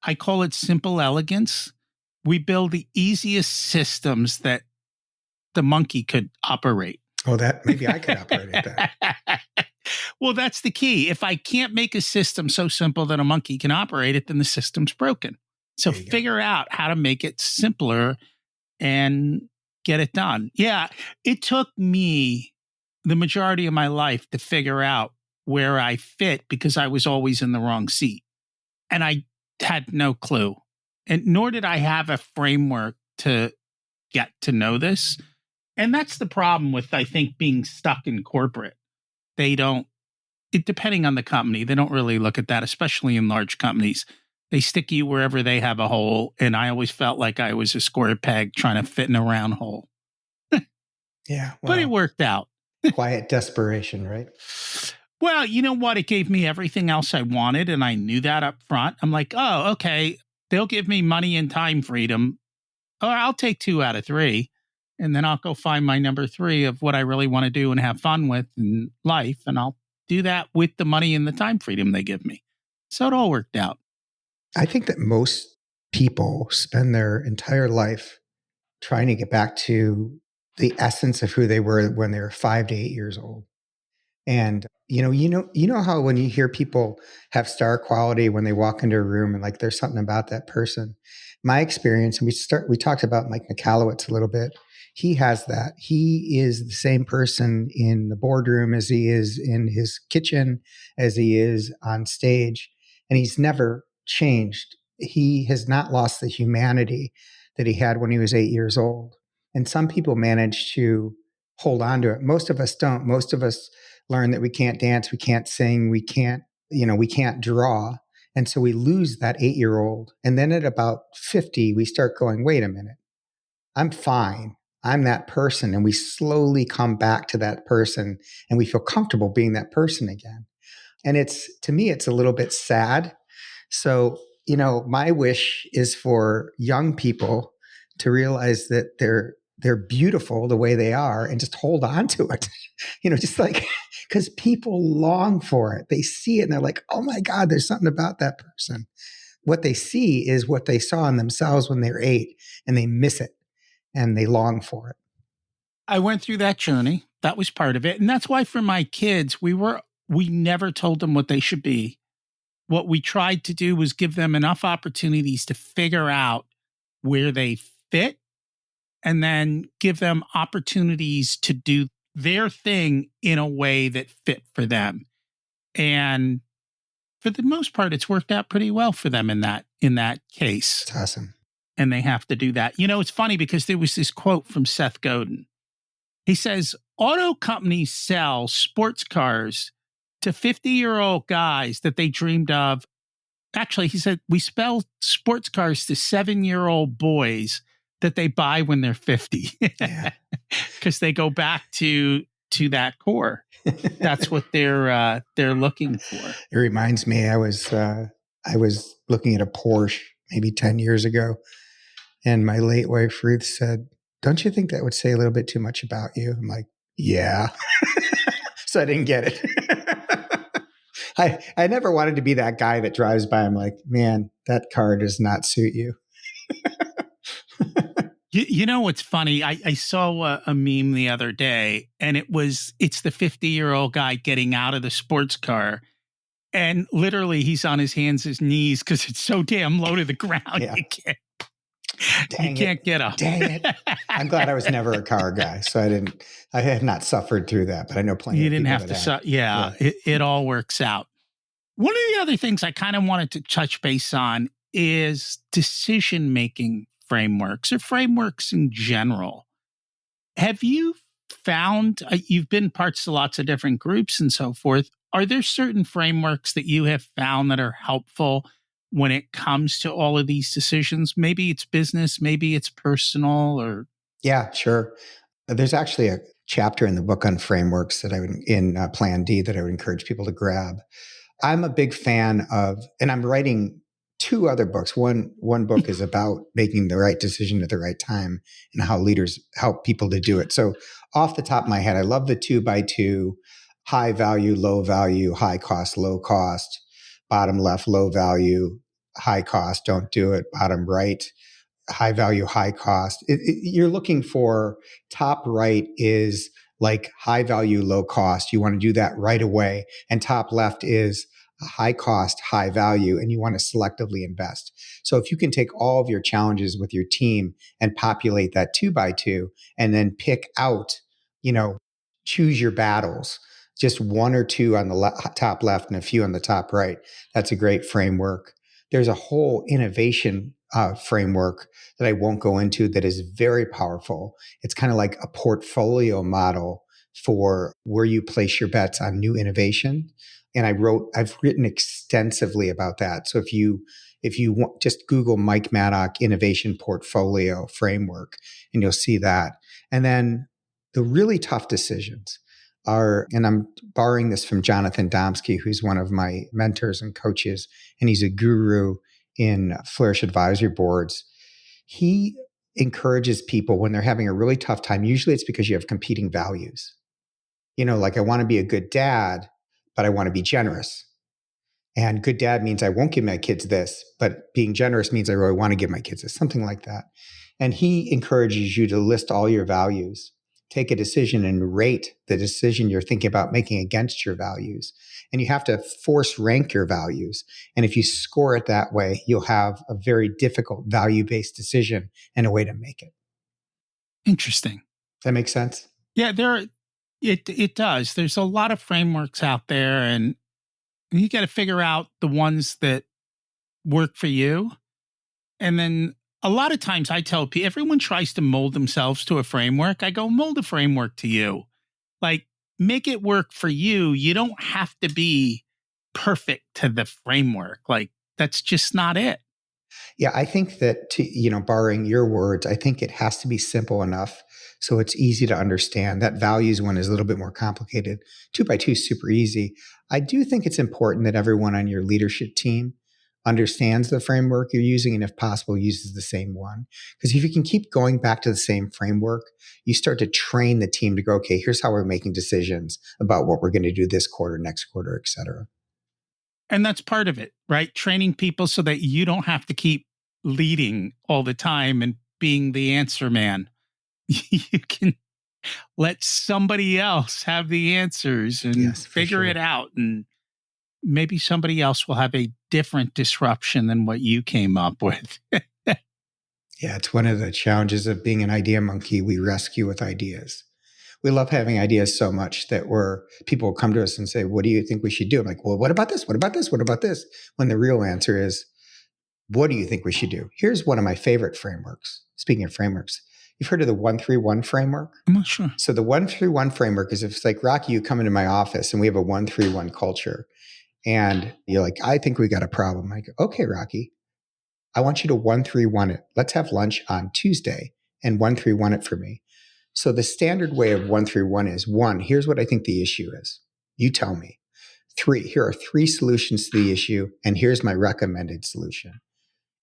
I call it simple elegance. We build the easiest systems that the monkey could operate. Oh, that maybe I could operate at that. Well, that's the key. If I can't make a system so simple that a monkey can operate it, then the system's broken. So figure out how to make it simpler and get it done. Yeah, it took me the majority of my life to figure out where I fit because I was always in the wrong seat. And I had no clue. And nor did I have a framework to get to know this. And that's the problem with, I think, being stuck in corporate. Depending on the company, they don't really look at that, especially in large companies. They stick you wherever they have a hole. And I always felt like I was a square peg trying to fit in a round hole. Yeah. Well, but it worked out. Quiet desperation, right? Well, you know what? It gave me everything else I wanted. And I knew that up front. I'm like, oh, okay. They'll give me money and time freedom. Or I'll take 2 out of 3. And then I'll go find my number 3 of what I really want to do and have fun with in life. And I'll do that with the money and the time freedom they give me. So it all worked out. I think that most people spend their entire life trying to get back to the essence of who they were when they were 5 to 8 years old. And you know how when you hear people have star quality when they walk into a room and like there's something about that person. My experience, and we talked about Mike Michalowicz a little bit. He has that. He is the same person in the boardroom as he is in his kitchen, as he is on stage, and he's never changed. He has not lost the humanity that he had when he was 8 years old. And some people manage to hold on to it. Most of us don't. Most of us learn that we can't dance, we can't sing, we can't draw. And so we lose that 8-year-old. And then at about 50, we start going, wait a minute, I'm fine. I'm that person. And we slowly come back to that person and we feel comfortable being that person again. And to me, it's a little bit sad. So, my wish is for young people to realize that they're beautiful the way they are and just hold on to it, just like, because people long for it. They see it and they're like, oh my God, there's something about that person. What they see is what they saw in themselves when they were 8 and they miss it and they long for it. I went through that journey. That was part of it. And that's why for my kids, we never told them what they should be. What we tried to do was give them enough opportunities to figure out where they fit and then give them opportunities to do their thing in a way that fit for them. And for the most part, it's worked out pretty well for them in that case. It's awesome. And they have to do that. It's funny because there was this quote from Seth Godin. He says, auto companies sell sports cars to 50-year-old guys that they dreamed of. Actually, he said, we sell sports cars to 7-year-old boys that they buy when they're 50. Because they go back to that core. That's what they're looking for. It reminds me, I was looking at a Porsche maybe 10 years ago, and my late wife Ruth said, "Don't you think that would say a little bit too much about you?" I'm like, "Yeah." So I didn't get it. I never wanted to be that guy that drives by. I'm like, man, that car does not suit you. You know what's funny? I saw a meme the other day, and it's the 50-year-old guy getting out of the sports car, and literally he's on his hands and knees because it's so damn low to the ground. Yeah. You can't get up. Dang it. I'm glad I was never a car guy, so I have not suffered through that, but I know plenty you of people. You didn't have to, yeah. It all works out. One of the other things I kind of wanted to touch base on is decision-making frameworks or frameworks in general. Have you found, you've been parts of lots of different groups and so forth, are there certain frameworks that you have found that are helpful when it comes to all of these decisions? Maybe it's business, maybe it's personal, or... Yeah, sure. There's actually a chapter in the book on frameworks that in Plan D that I would encourage people to grab. I'm a big fan of, and I'm writing 2 other books. One book is about making the right decision at the right time and how leaders help people to do it. So off the top of my head, I love the 2x2, high value, low value, high cost, low cost, bottom left, low value, high cost, don't do it, bottom right, high value, high cost. You're looking for top right is like high value, low cost. You want to do that right away. And top left is a high cost, high value, and you want to selectively invest. So if you can take all of your challenges with your team and populate that 2x2 and then pick out, choose your battles, just 1 or 2 on the top left and a few on the top right. That's a great framework. There's a whole innovation framework that I won't go into that is very powerful. It's kind of like a portfolio model for where you place your bets on new innovation. And I've written extensively about that. So if you want, just Google Mike Maddock Innovation Portfolio Framework, and you'll see that. And then the really tough decisions are, and I'm borrowing this from Jonathan Domsky, who's one of my mentors and coaches, and he's a guru in Flourish Advisory Boards. He encourages people when they're having a really tough time. Usually it's because you have competing values. Like I want to be a good dad, but I want to be generous. And good dad means I won't give my kids this, but being generous means I really want to give my kids this, something like that. And he encourages you to list all your values, take a decision and rate the decision you're thinking about making against your values. And you have to force rank your values. And if you score it that way, you'll have a very difficult value-based decision and a way to make it. Interesting. Does that make sense? Yeah, it does. There's a lot of frameworks out there, and you got to figure out the ones that work for you. And then a lot of times I tell people, everyone tries to mold themselves to a framework. I go, mold a framework to you. Like, make it work for you. You don't have to be perfect to the framework. Like, that's just not it. Yeah, I think that, borrowing your words, I think it has to be simple enough so it's easy to understand. That values one is a little bit more complicated. 2x2 is super easy. I do think it's important that everyone on your leadership team understands the framework you're using, and if possible, uses the same one. Because if you can keep going back to the same framework, you start to train the team to go, okay, here's how we're making decisions about what we're going to do this quarter, next quarter, et cetera. And that's part of it, right? Training people so that you don't have to keep leading all the time and being the answer man. You can let somebody else have the answers and figure it out. And maybe somebody else will have a different disruption than what you came up with. Yeah, it's one of the challenges of being an idea monkey. We rescue with ideas. We love having ideas so much that people will come to us and say, what do you think we should do? I'm like, well, what about this? What about this? What about this? When the real answer is, what do you think we should do? Here's one of my favorite frameworks. Speaking of frameworks, you've heard of the 1-3-1 framework? I'm not sure. So the 1-3-1 framework is, if it's like, Rocky, you come into my office and we have a 1-3-1 culture. And you're like, I think we got a problem. I go, okay, Rocky, I want you to 1-3-1 it. Let's have lunch on Tuesday and 1-3-1 it for me. So the standard way of 1-3-1 is, 1, here's what I think the issue is. You tell me. 3, here are 3 solutions to the issue, and here's my recommended solution.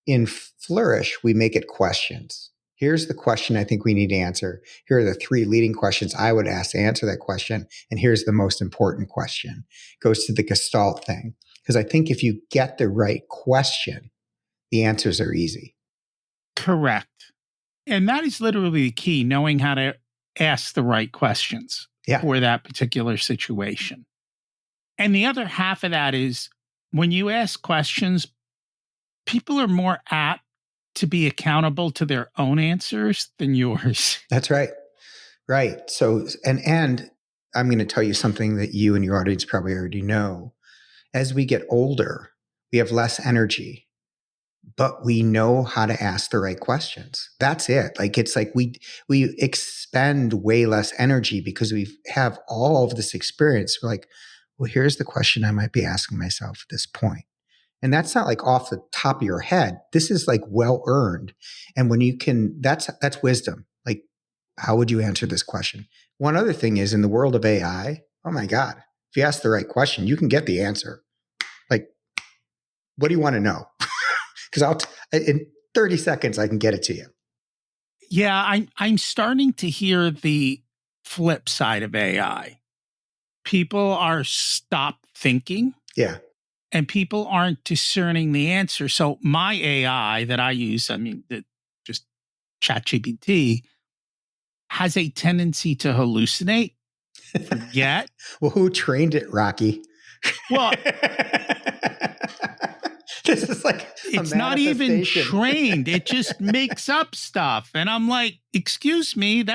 In Flourish, we make it questions. Here's the question I think we need to answer. Here are the 3 leading questions I would ask to answer that question. And here's the most important question. It goes to the Gestalt thing. Because I think if you get the right question, the answers are easy. Correct. And that is literally the key, knowing how to ask the right questions for that particular situation. And the other half of that is, when you ask questions, people are more apt to be accountable to their own answers than yours. That's right. Right. So, and I'm going to tell you something that you and your audience probably already know. As we get older, we have less energy, but we know how to ask the right questions. That's it. Like, it's like we expend way less energy because we have all of this experience. We're like, well, here's the question I might be asking myself at this point. And that's not like off the top of your head. This is like well earned. And when you can, that's wisdom. Like, how would you answer this question? One other thing is, in the world of AI, oh my God, if you ask the right question, you can get the answer. Like, what do you want to know? Because in 30 seconds, I can get it to you. Yeah, I'm starting to hear the flip side of AI. People are stopped thinking. Yeah. And people aren't discerning the answer. So my AI that I use, just ChatGPT, has a tendency to hallucinate, forget. Well, who trained it, Rocky? Well, this is like it's not even trained. It just makes up stuff. And I'm like, excuse me,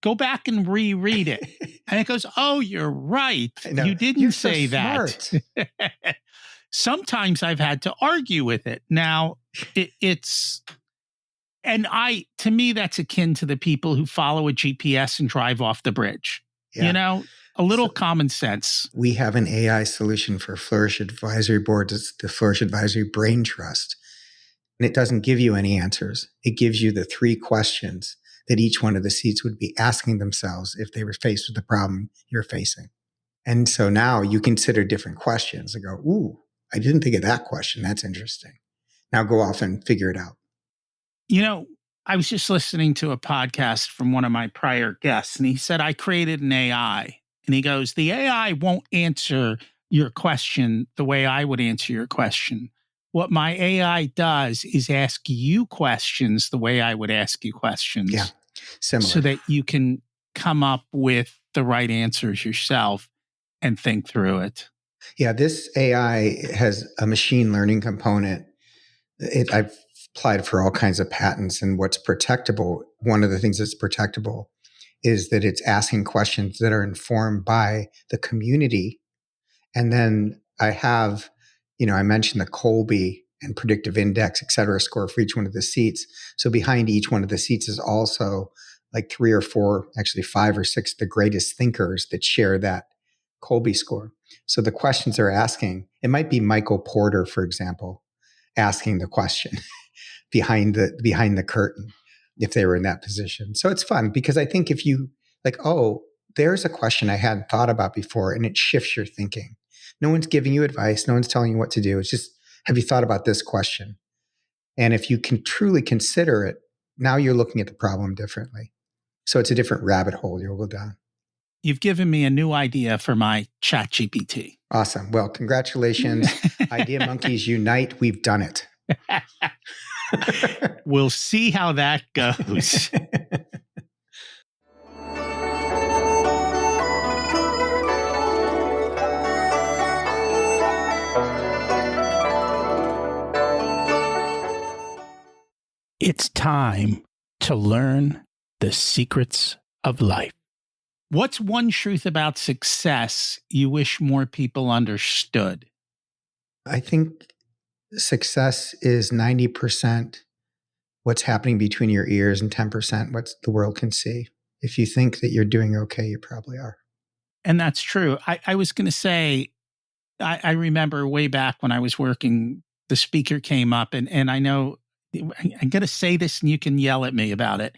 go back and reread it. And it goes, oh, you're right. You didn't say that. Sometimes I've had to argue with it. Now, to me, that's akin to the people who follow a GPS and drive off the bridge. Yeah. A little common sense. We have an AI solution for Flourish Advisory Board. It's the Flourish Advisory Brain Trust. And it doesn't give you any answers. It gives you the 3 questions that each one of the seats would be asking themselves if they were faced with the problem you're facing. And so now you consider different questions and go, ooh, I didn't think of that question. That's interesting. Now go off and figure it out. I was just listening to a podcast from one of my prior guests, and he said, I created an AI. And he goes, the AI won't answer your question the way I would answer your question. What my AI does is ask you questions the way I would ask you questions. Yeah, similar. So that you can come up with the right answers yourself and think through it. Yeah, this AI has a machine learning component. I've applied for all kinds of patents, and what's protectable, one of the things that's protectable is that it's asking questions that are informed by the community. And then I have, I mentioned the Colby and predictive index, et cetera, score for each one of the seats. So behind each one of the seats is also like 3 or 4, actually 5 or 6 of the greatest thinkers that share that Colby score. So the questions they're asking, it might be Michael Porter, for example, asking the question behind the curtain, if they were in that position. So it's fun because I think if you like, oh, there's a question I hadn't thought about before, and it shifts your thinking. No one's giving you advice. No one's telling you what to do. It's just, have you thought about this question? And if you can truly consider it, now you're looking at the problem differently. So it's a different rabbit hole you'll go down. You've given me a new idea for my ChatGPT. Awesome. Well, congratulations. Idea monkeys unite. We've done it. We'll see how that goes. It's time to learn the secrets of life. What's one truth about success you wish more people understood? I think success is 90% what's happening between your ears and 10% what the world can see. If you think that you're doing okay, you probably are. And that's true. I was going to say, I remember way back when I was working, the speaker came up and I know I'm going to say this and you can yell at me about it.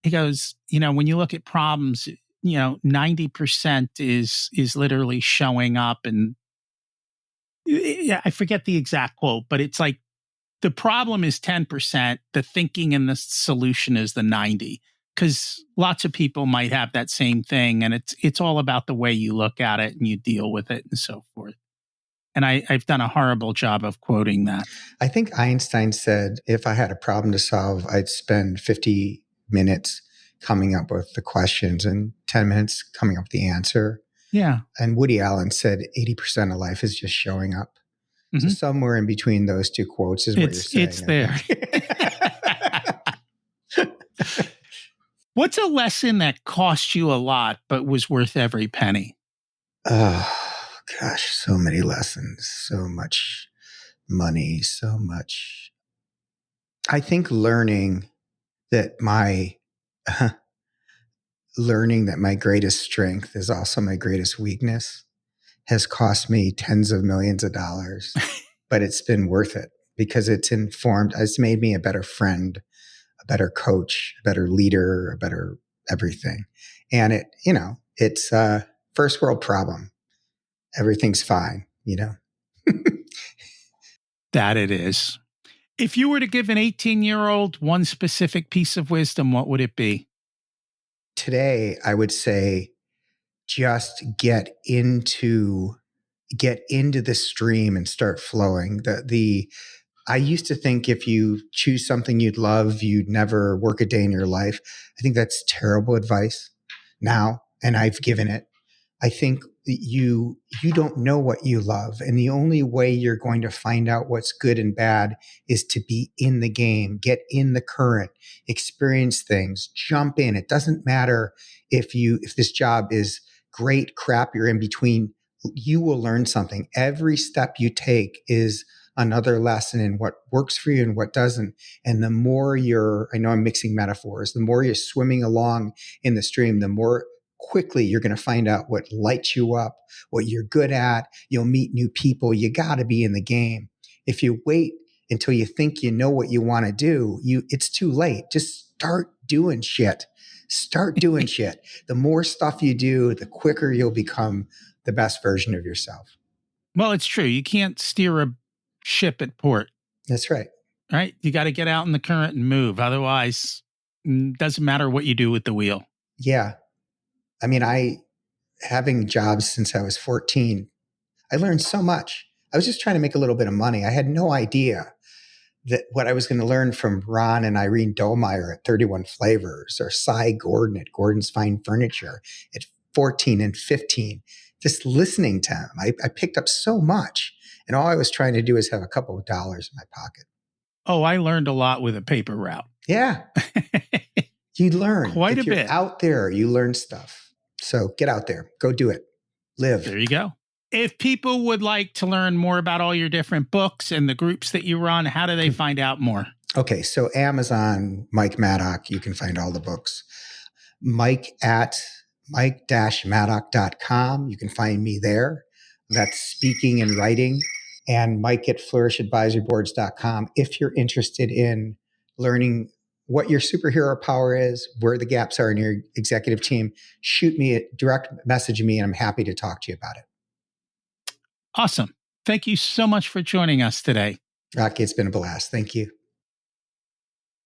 He goes, when you look at problems, 90% is literally showing up. And yeah, I forget the exact quote, but it's like the problem is 10%, the thinking and the solution is the 90. Because lots of people might have that same thing, and it's all about the way you look at it and you deal with it and so forth. And I've done a horrible job of quoting that. I think Einstein said if I had a problem to solve, I'd spend 50 minutes coming up with the questions and 10 minutes coming up with the answer. Yeah. And Woody Allen said 80% of life is just showing up. Mm-hmm. So somewhere in between those two quotes is what you're saying. It's there. What's a lesson that cost you a lot but was worth every penny? Oh, gosh, so many lessons, so much money, so much. I think learning that my greatest strength is also my greatest weakness has cost me tens of millions of dollars, but it's been worth it because it's made me a better friend, a better coach, a better leader, a better everything. And it's a first world problem. Everything's fine, That it is. If you were to give an 18-year-old one specific piece of wisdom, what would it be? Today, I would say just get into the stream and start flowing. I used to think if you choose something you'd love, you'd never work a day in your life. I think that's terrible advice now, and I've given it. I think you don't know what you love, and the only way you're going to find out what's good and bad is to be in the game, get in the current, experience things, jump in. It doesn't matter if this job is great, crap, you're in between. You will learn something. Every step you take is another lesson in what works for you and what doesn't. And the more I know I'm mixing metaphors, the more you're swimming along in the stream, the more quickly you're going to find out what lights you up, what you're good at. You'll meet new people. You got to be in the game. If you wait until you think you know what you want to do, it's too late. Just start doing shit. Start doing shit. The more stuff you do, the quicker you'll become the best version of yourself. Well, it's true. You can't steer a ship at port. That's right. Right? You got to get out in the current and move. Otherwise, it doesn't matter what you do with the wheel. Yeah. I mean, having jobs since I was 14, I learned so much. I was just trying to make a little bit of money. I had no idea that what I was going to learn from Ron and Irene Dolmeyer at 31 Flavors or Cy Gordon at Gordon's Fine Furniture at 14 and 15. Just listening to him, I picked up so much. And all I was trying to do is have a couple of dollars in my pocket. Oh, I learned a lot with a paper route. Yeah. You learn. Quite if a you're bit. Out there, you learn stuff. So get out there. Go do it. Live. There you go. If people would like to learn more about all your different books and the groups that you run, how do they find out more? Okay, so Amazon, Mike Maddock, you can find all the books. Mike at mike-maddock.com. You can find me there. That's speaking and writing. And Mike at flourishadvisoryboards.com. If you're interested in learning what your superhero power is, where the gaps are in your executive team, shoot me a direct message me, and I'm happy to talk to you about it. Awesome. Thank you so much for joining us today. Rocky, it's been a blast. Thank you.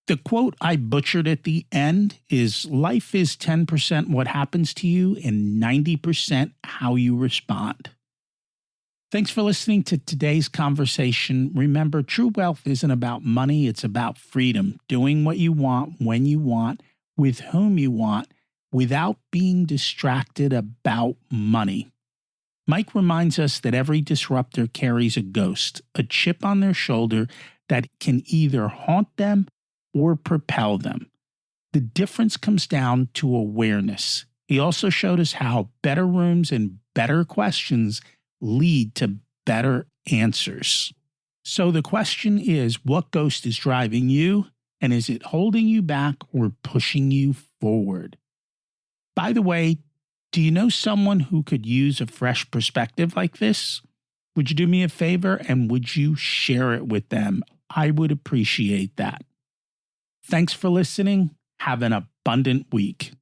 The quote I butchered at the end is, life is 10% what happens to you and 90% how you respond. Thanks for listening to today's conversation. Remember, true wealth isn't about money. It's about freedom, doing what you want, when you want, with whom you want, without being distracted about money. Mike reminds us that every disruptor carries a ghost, a chip on their shoulder that can either haunt them or propel them. The difference comes down to awareness. He also showed us how better rooms and better questions lead to better answers. So the question is, what ghost is driving you? And is it holding you back or pushing you forward? By the way, do you know someone who could use a fresh perspective like this? Would you do me a favor and would you share it with them? I would appreciate that. Thanks for listening. Have an abundant week.